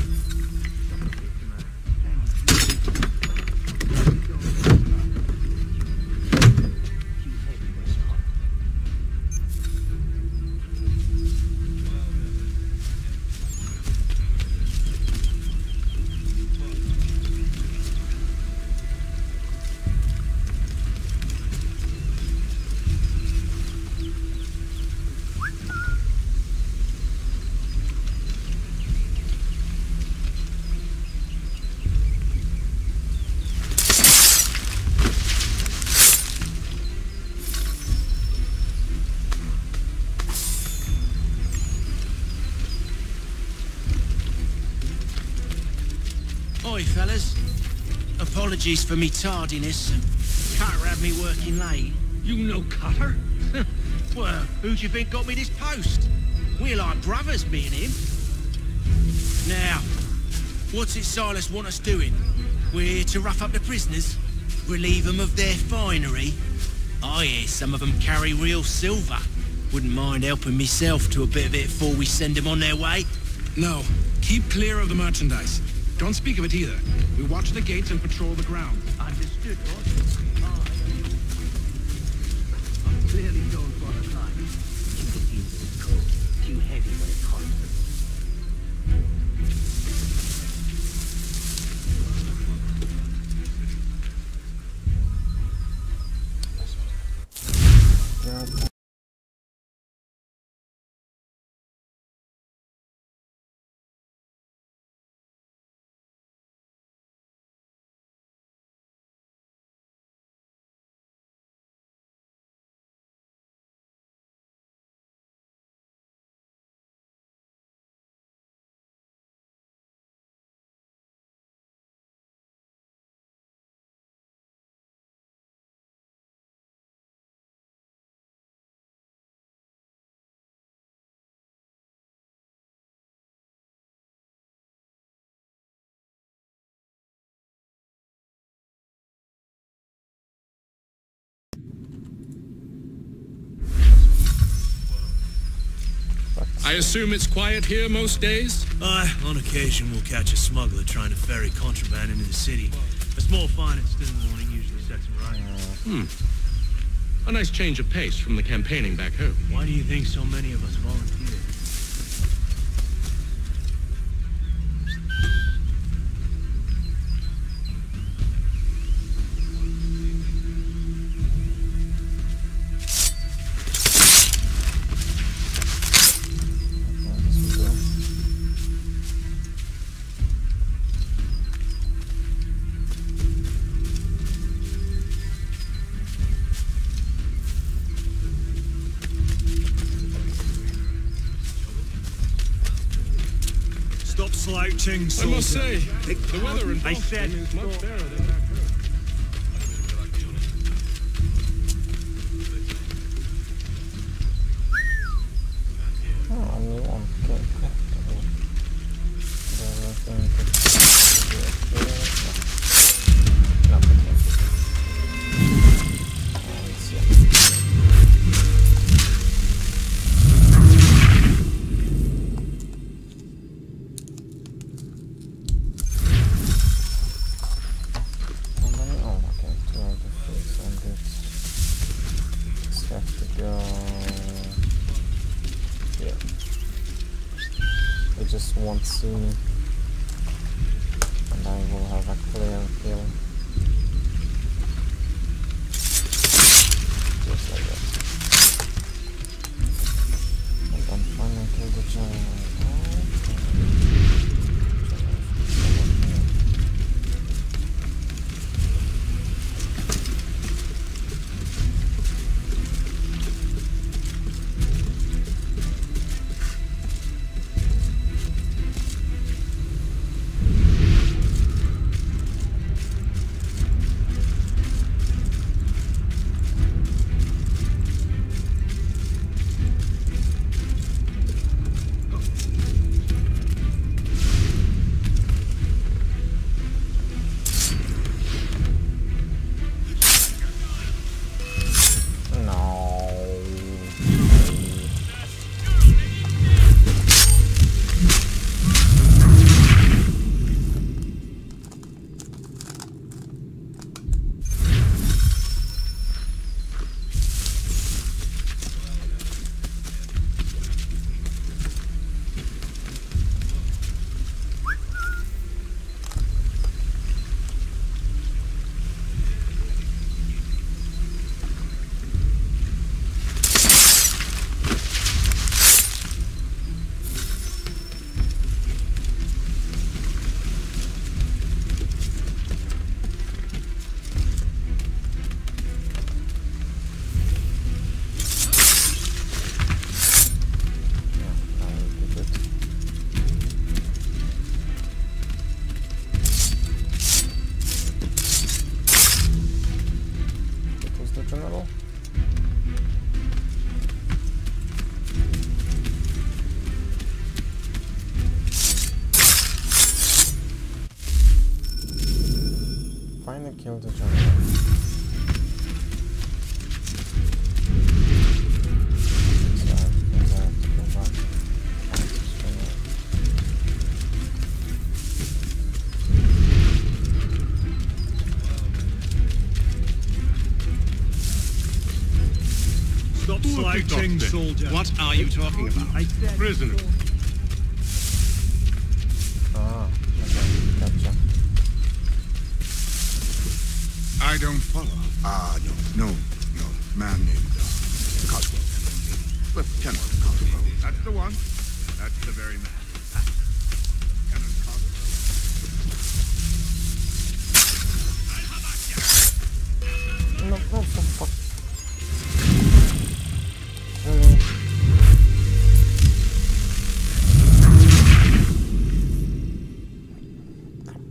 [SPEAKER 3] Oi, fellas. Apologies for me tardiness. Cutter had me working late.
[SPEAKER 22] You know Cutter?
[SPEAKER 3] Well, who do you think got me this post? We're like brothers, me and him. Now, what's it Silas want us doing? We're here to rough up the prisoners? Relieve them of their finery? I hear some of them carry real silver. Wouldn't mind helping myself to a bit of it before we send them on their way.
[SPEAKER 16] No, keep clear of the merchandise. Don't speak of it either. We watch the gates and patrol the ground.
[SPEAKER 11] Understood, boss. I'm clearly going for the line. Keep it easy and cold. Too heavy when it comes.
[SPEAKER 14] I assume it's quiet here most days?
[SPEAKER 11] On occasion we'll catch a smuggler trying to ferry contraband into the city. A small fine instead of warning usually sets him right.
[SPEAKER 14] A nice change of pace from the campaigning back home.
[SPEAKER 11] Why do you think so many of us volunteer? Slouching,
[SPEAKER 14] I must say, the weather in Boston is much better than back home.
[SPEAKER 2] Just won't see me, and I will have a clear kill. Just like that. And then finally kill the giant. Kill the general.
[SPEAKER 20] Stop slouching, soldier.
[SPEAKER 18] What are you talking about?
[SPEAKER 7] Prisoner.
[SPEAKER 2] Ah, okay, gotcha.
[SPEAKER 19] I don't follow. No. Man named Cosgrove. Lieutenant Cosgrove. That's the one. That's the very man. Lieutenant Cosgrove.
[SPEAKER 2] No, what the fuck?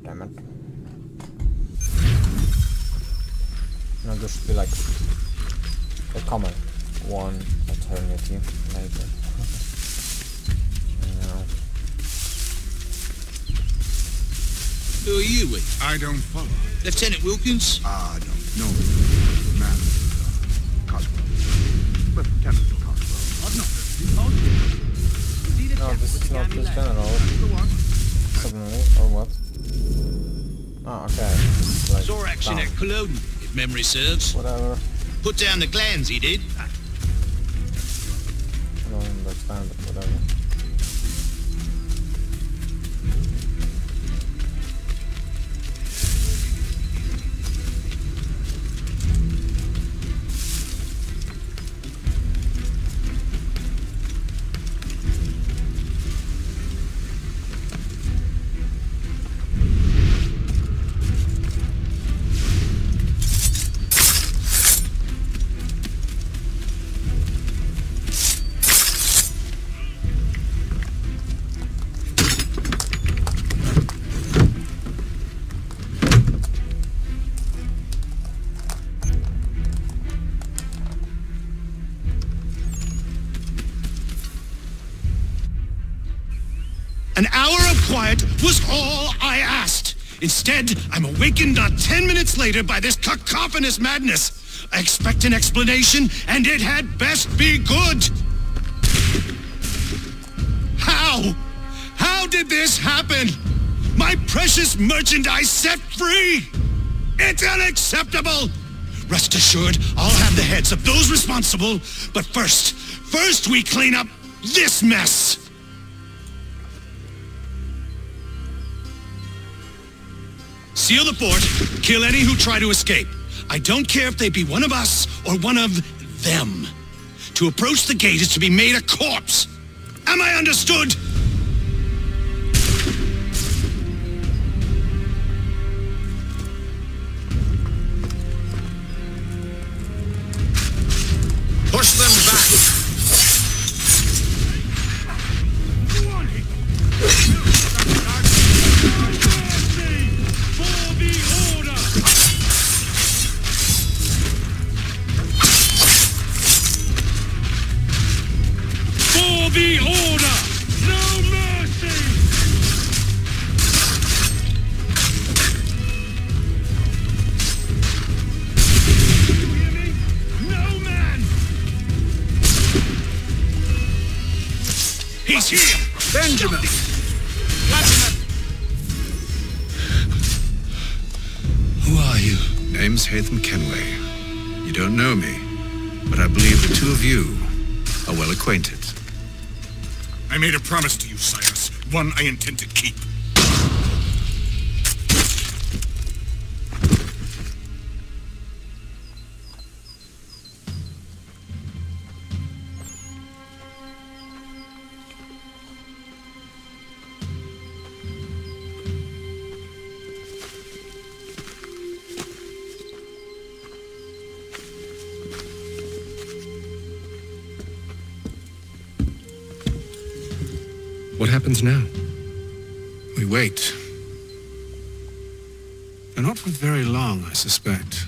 [SPEAKER 2] Damn it. No, there should be like a common one eternity later. No.
[SPEAKER 10] Who are you with?
[SPEAKER 19] I don't follow.
[SPEAKER 10] Lieutenant Wilkins?
[SPEAKER 19] No. Man Cosgrove. Lieutenant Cosgrove.
[SPEAKER 2] No, this is not this general. Suddenly, or what? Oh, okay. Like,
[SPEAKER 10] Saw action at Cologne, if memory serves.
[SPEAKER 2] whatever.
[SPEAKER 10] Put down the glands, he did.
[SPEAKER 2] I don't understand, but whatever.
[SPEAKER 15] An hour of quiet was all I asked. Instead, I'm awakened not 10 minutes later by this cacophonous madness. I expect an explanation, and it had best be good. How? How did this happen? My precious merchandise set free! It's unacceptable! Rest assured, I'll have the heads of those responsible, but first we clean up this mess! Seal the fort, kill any who try to escape. I don't care if they be one of us or one of them. To approach the gate is to be made a corpse. Am I understood?
[SPEAKER 18] Push them back!
[SPEAKER 22] The order! No mercy! You hear me? No man!
[SPEAKER 15] He's here!
[SPEAKER 18] Benjamin!
[SPEAKER 4] Who are you? Name's Hatham Kenway. You don't know me, but I believe the two of you are well acquainted.
[SPEAKER 19] I made a promise to you, Cyrus. One I intend to keep.
[SPEAKER 4] What happens now? We wait. And not for very long, I suspect.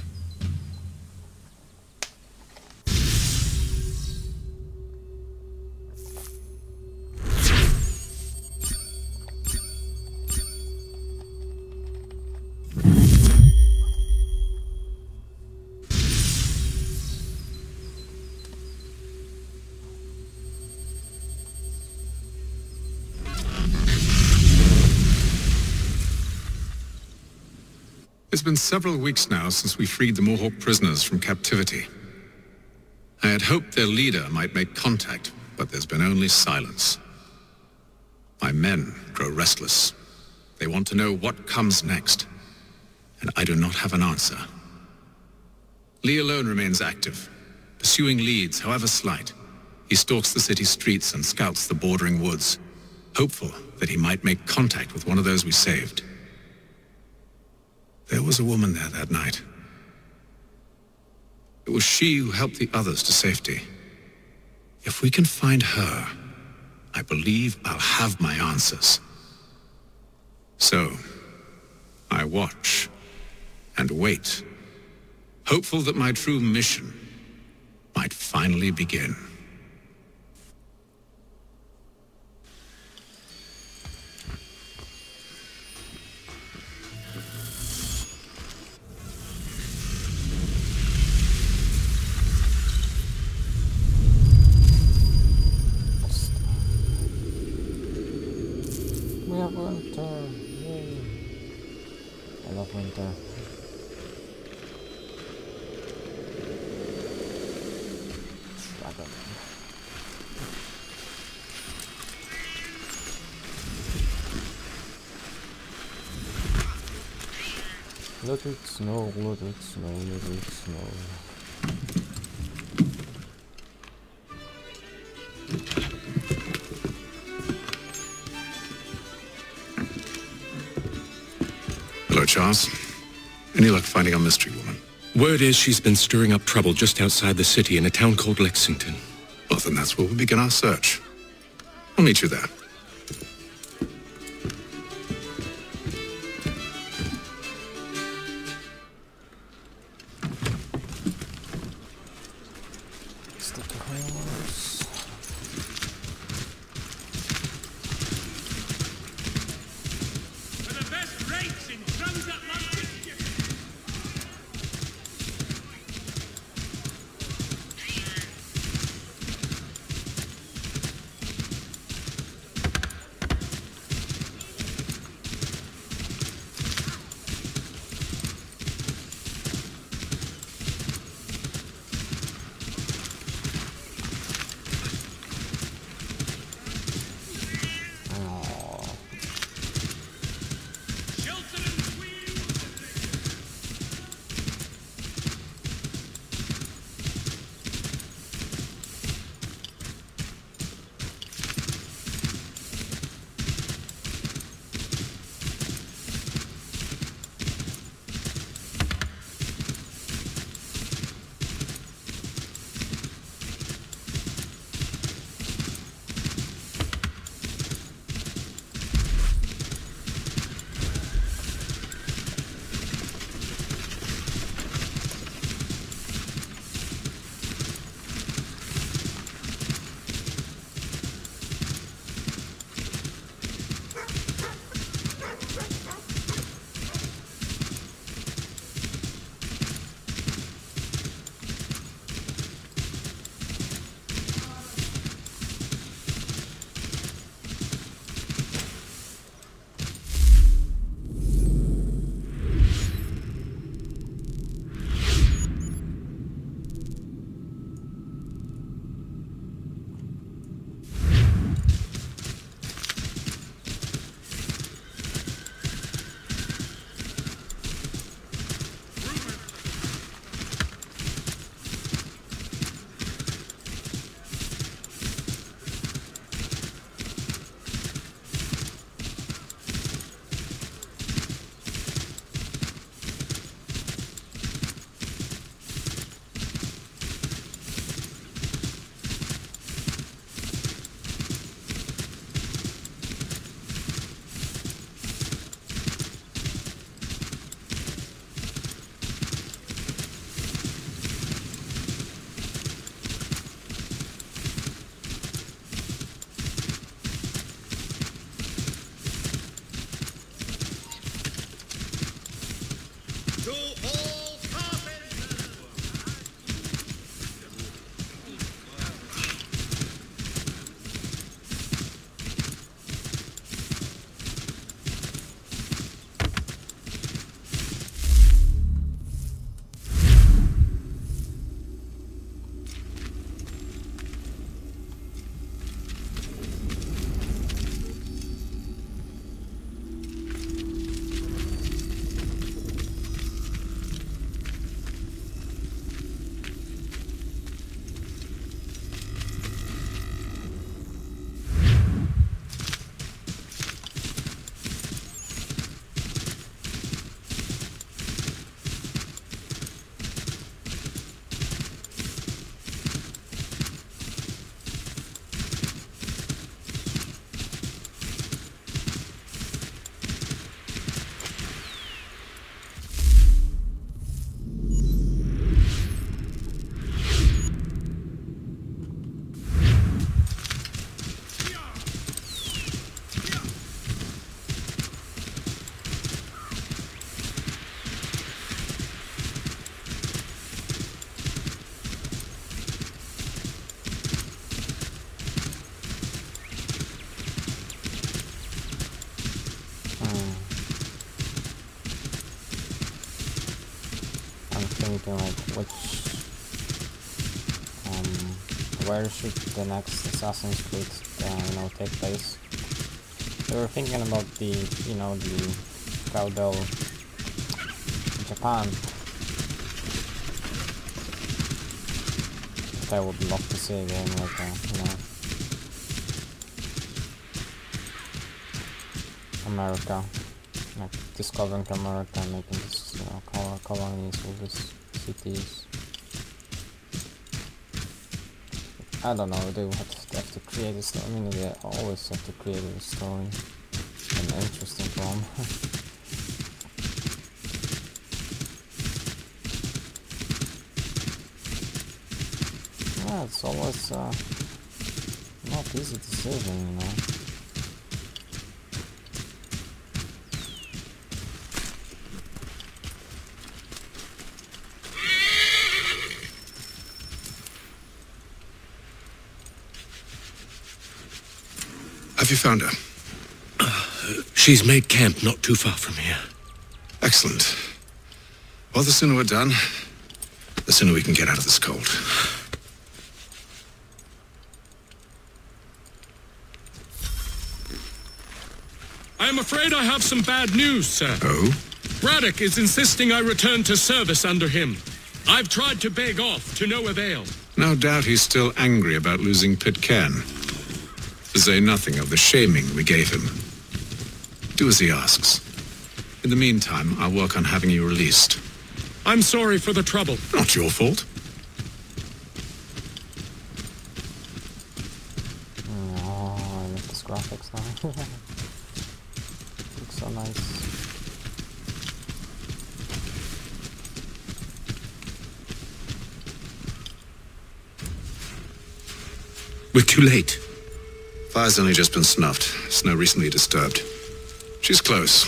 [SPEAKER 6] It's been several weeks now since we freed the Mohawk prisoners from captivity. I had hoped their leader might make contact, but there's been only silence. My men grow restless. They want to know what comes next, and I do not have an answer. Lee alone remains active, pursuing leads, however slight. He stalks the city streets and scouts the bordering woods, hopeful that he might make contact with one of those we saved. There was a woman there that night. It was she who helped the others to safety. If we can find her, I believe I'll have my answers. So, I watch and wait, hopeful that my true mission might finally begin.
[SPEAKER 2] We have winter. Yay. I love winter. Dragon. Let it snow, let it snow, let it snow.
[SPEAKER 6] Hello, Charles. Any luck finding our mystery woman?
[SPEAKER 14] Word is she's been stirring up trouble just outside the city in a town called Lexington.
[SPEAKER 6] Well, then that's where we'll begin our search. I'll meet you there.
[SPEAKER 2] I'm thinking like where should the next Assassin's Creed take place? They were thinking about the the feudal Japan. But I would love to see a game like America, like discovering America and making this colonies with these cities. I don't know, they would have to create a story. I mean, they always have to create a story, an interesting one. Yeah, it's always not easy decision,
[SPEAKER 16] Have you found her?
[SPEAKER 22] She's made camp not too far from here.
[SPEAKER 16] Excellent. Well, the sooner we're done, the sooner we can get out of this cold.
[SPEAKER 14] I am afraid I have some bad news, sir.
[SPEAKER 16] Oh?
[SPEAKER 14] Braddock is insisting I return to service under him. I've tried to beg off, to no avail.
[SPEAKER 6] No doubt he's still angry about losing Pitcairn. To say nothing of the shaming we gave him. Do as he asks. In the meantime, I'll work on having you released.
[SPEAKER 14] I'm sorry for the trouble.
[SPEAKER 6] Not your fault.
[SPEAKER 2] Oh, I like this graphics now. Looks so nice.
[SPEAKER 16] We're too late.
[SPEAKER 6] Fire's only just been snuffed. Snow recently disturbed. She's close.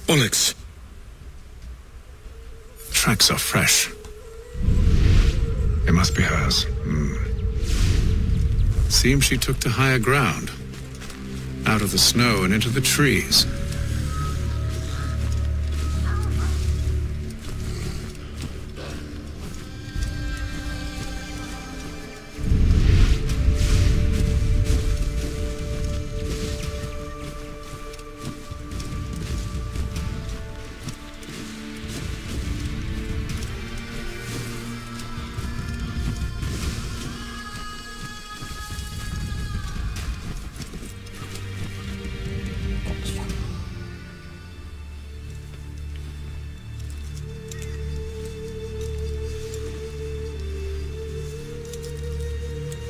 [SPEAKER 22] Onyx.
[SPEAKER 6] Tracks are fresh. It must be hers. Seems she took to higher ground. Out of the snow and into the trees.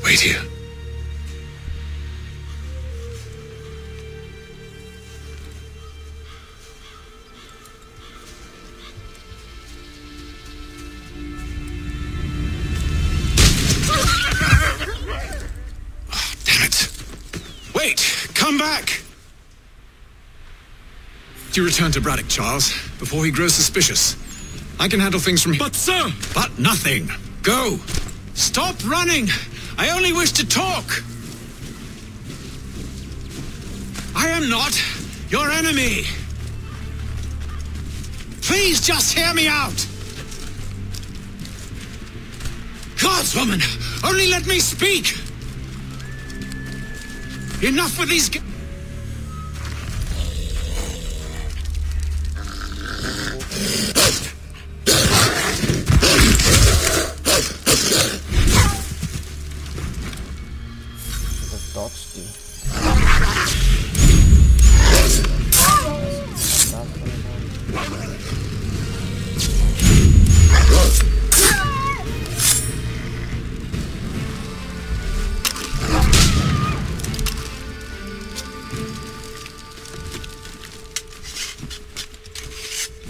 [SPEAKER 16] Wait here.
[SPEAKER 6] Damn it. Wait! Come back! You return to Braddock, Charles, before he grows suspicious. I can handle things from here.
[SPEAKER 22] But, sir!
[SPEAKER 6] But nothing! Go! Stop running! I only wish to talk! I am not your enemy! Please just hear me out! Gods, woman! Only let me speak! Enough with these...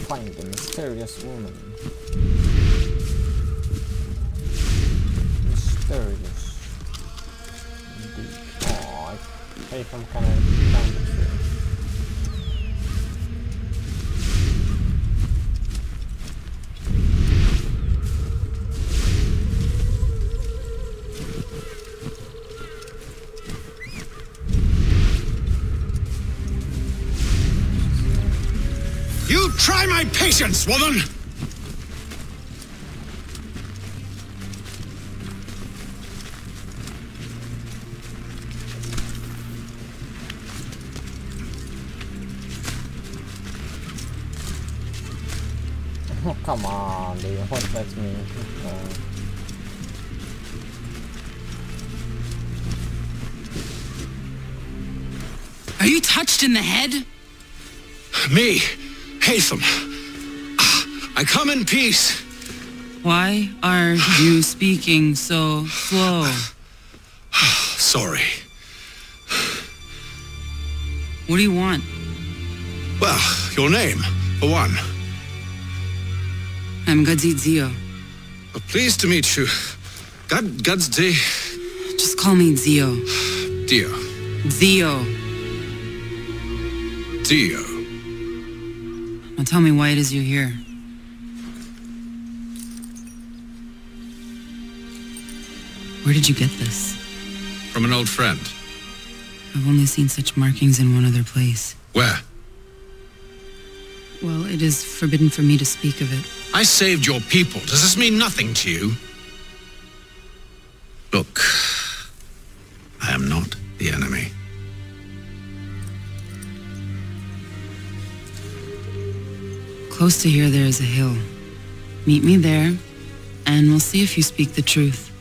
[SPEAKER 2] Find the mysterious woman. Mysterious. Indeed. Oh, I hate them kind of
[SPEAKER 16] Patience, woman!
[SPEAKER 2] Oh, come on, dude. What lets me?
[SPEAKER 9] Are you touched in the head?
[SPEAKER 16] Me, Hatham. I come in peace.
[SPEAKER 9] Why are you speaking so slow?
[SPEAKER 16] Sorry.
[SPEAKER 9] What do you want?
[SPEAKER 16] Well, your name, for one.
[SPEAKER 9] I'm Gadzit Zio.
[SPEAKER 16] Well, pleased to meet you. God's day.
[SPEAKER 9] Just call me Zio.
[SPEAKER 16] Dio.
[SPEAKER 9] Zio.
[SPEAKER 16] Dio.
[SPEAKER 9] Now tell me why it is you're here. Where did you get this?
[SPEAKER 16] From an old friend.
[SPEAKER 9] I've only seen such markings in one other place.
[SPEAKER 16] Where?
[SPEAKER 9] Well, it is forbidden for me to speak of it.
[SPEAKER 16] I saved your people. Does this mean nothing to you? Look, I am not the enemy.
[SPEAKER 9] Close to here there is a hill. Meet me there, and we'll see if you speak the truth.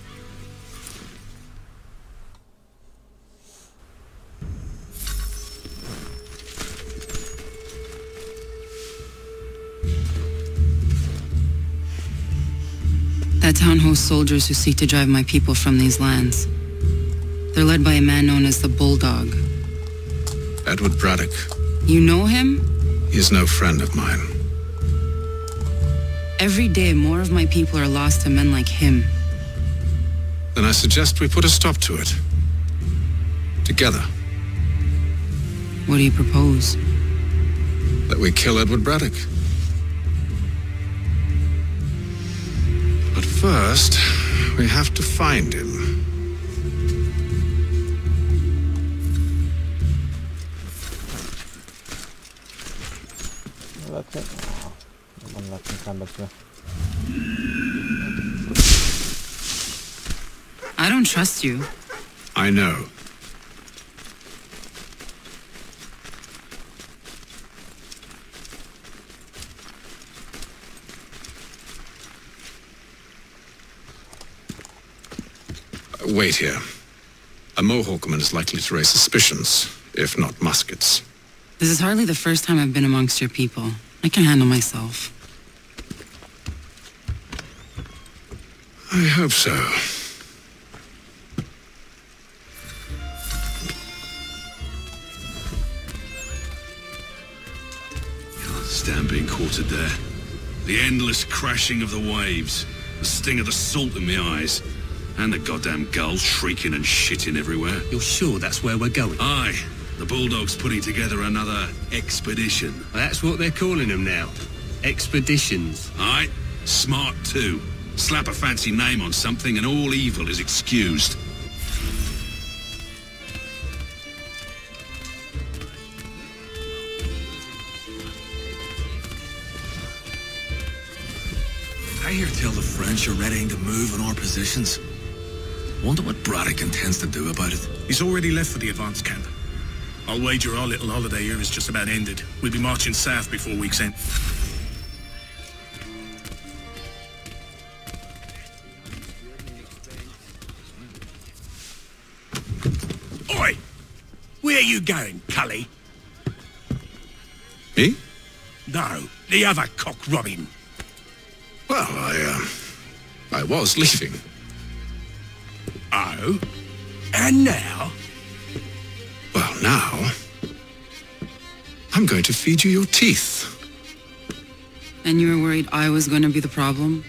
[SPEAKER 9] That town hosts soldiers who seek to drive my people from these lands. They're led by a man known as the Bulldog.
[SPEAKER 16] Edward Braddock.
[SPEAKER 9] You know him?
[SPEAKER 16] He is no friend of mine.
[SPEAKER 9] Every day, more of my people are lost to men like him.
[SPEAKER 16] Then I suggest we put a stop to it. Together.
[SPEAKER 9] What do you propose?
[SPEAKER 16] That we kill Edward Braddock. But first, we have to find him.
[SPEAKER 2] That's it. One let me come back to.
[SPEAKER 9] I don't trust you.
[SPEAKER 16] I know. Wait here. A Mohawkman is likely to raise suspicions, if not muskets.
[SPEAKER 9] This is hardly the first time I've been amongst your people. I can handle myself.
[SPEAKER 16] I hope so.
[SPEAKER 21] Stand being quartered there. The endless crashing of the waves. The sting of the salt in my eyes. And the goddamn gulls shrieking and shitting everywhere.
[SPEAKER 22] You're sure that's where we're going?
[SPEAKER 21] Aye. The Bulldog's putting together another expedition.
[SPEAKER 22] Well, that's what they're calling them now. Expeditions.
[SPEAKER 21] Aye. Smart too. Slap a fancy name on something and all evil is excused.
[SPEAKER 23] I hear tell the French are readying to move on our positions. Wonder what Braddock intends to do about it.
[SPEAKER 11] He's already left for the advance camp. I'll wager our little holiday here is just about ended. We'll be marching south before week's end.
[SPEAKER 22] Oi! Where are you going, Cully?
[SPEAKER 16] Me?
[SPEAKER 22] No, the other cock robin.
[SPEAKER 16] Well, I was leaving.
[SPEAKER 22] Oh? And now?
[SPEAKER 16] Well, now... I'm going to feed you your teeth.
[SPEAKER 9] And you were worried I was going to be the problem?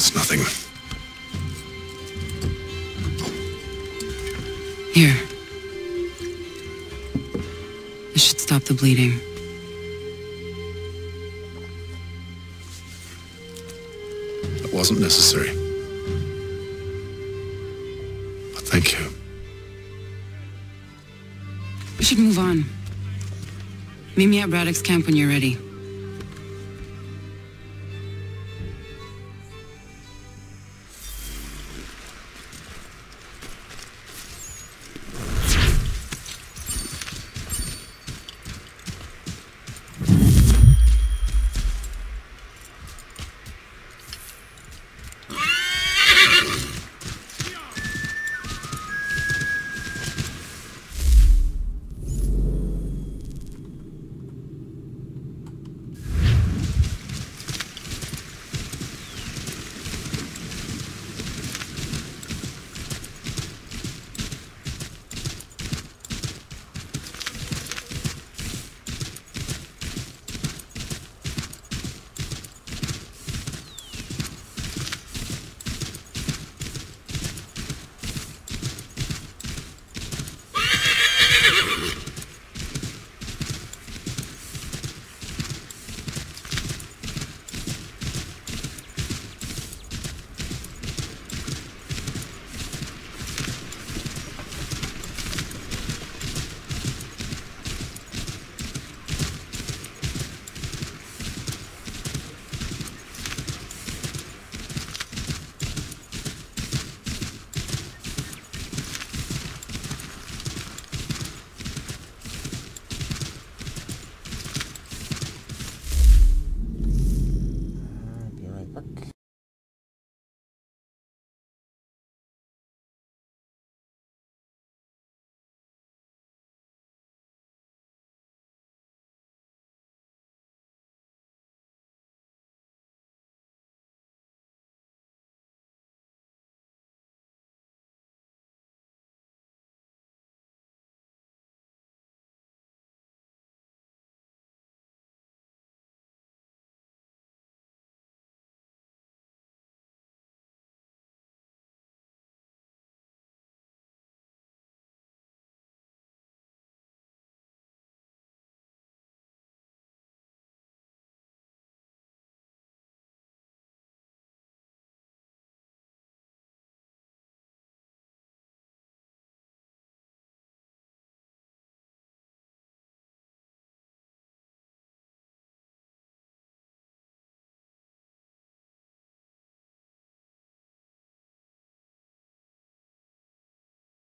[SPEAKER 21] It's nothing.
[SPEAKER 9] Here. This should stop the bleeding.
[SPEAKER 21] That wasn't necessary. But thank you.
[SPEAKER 9] We should move on. Meet me at Braddock's camp when you're ready.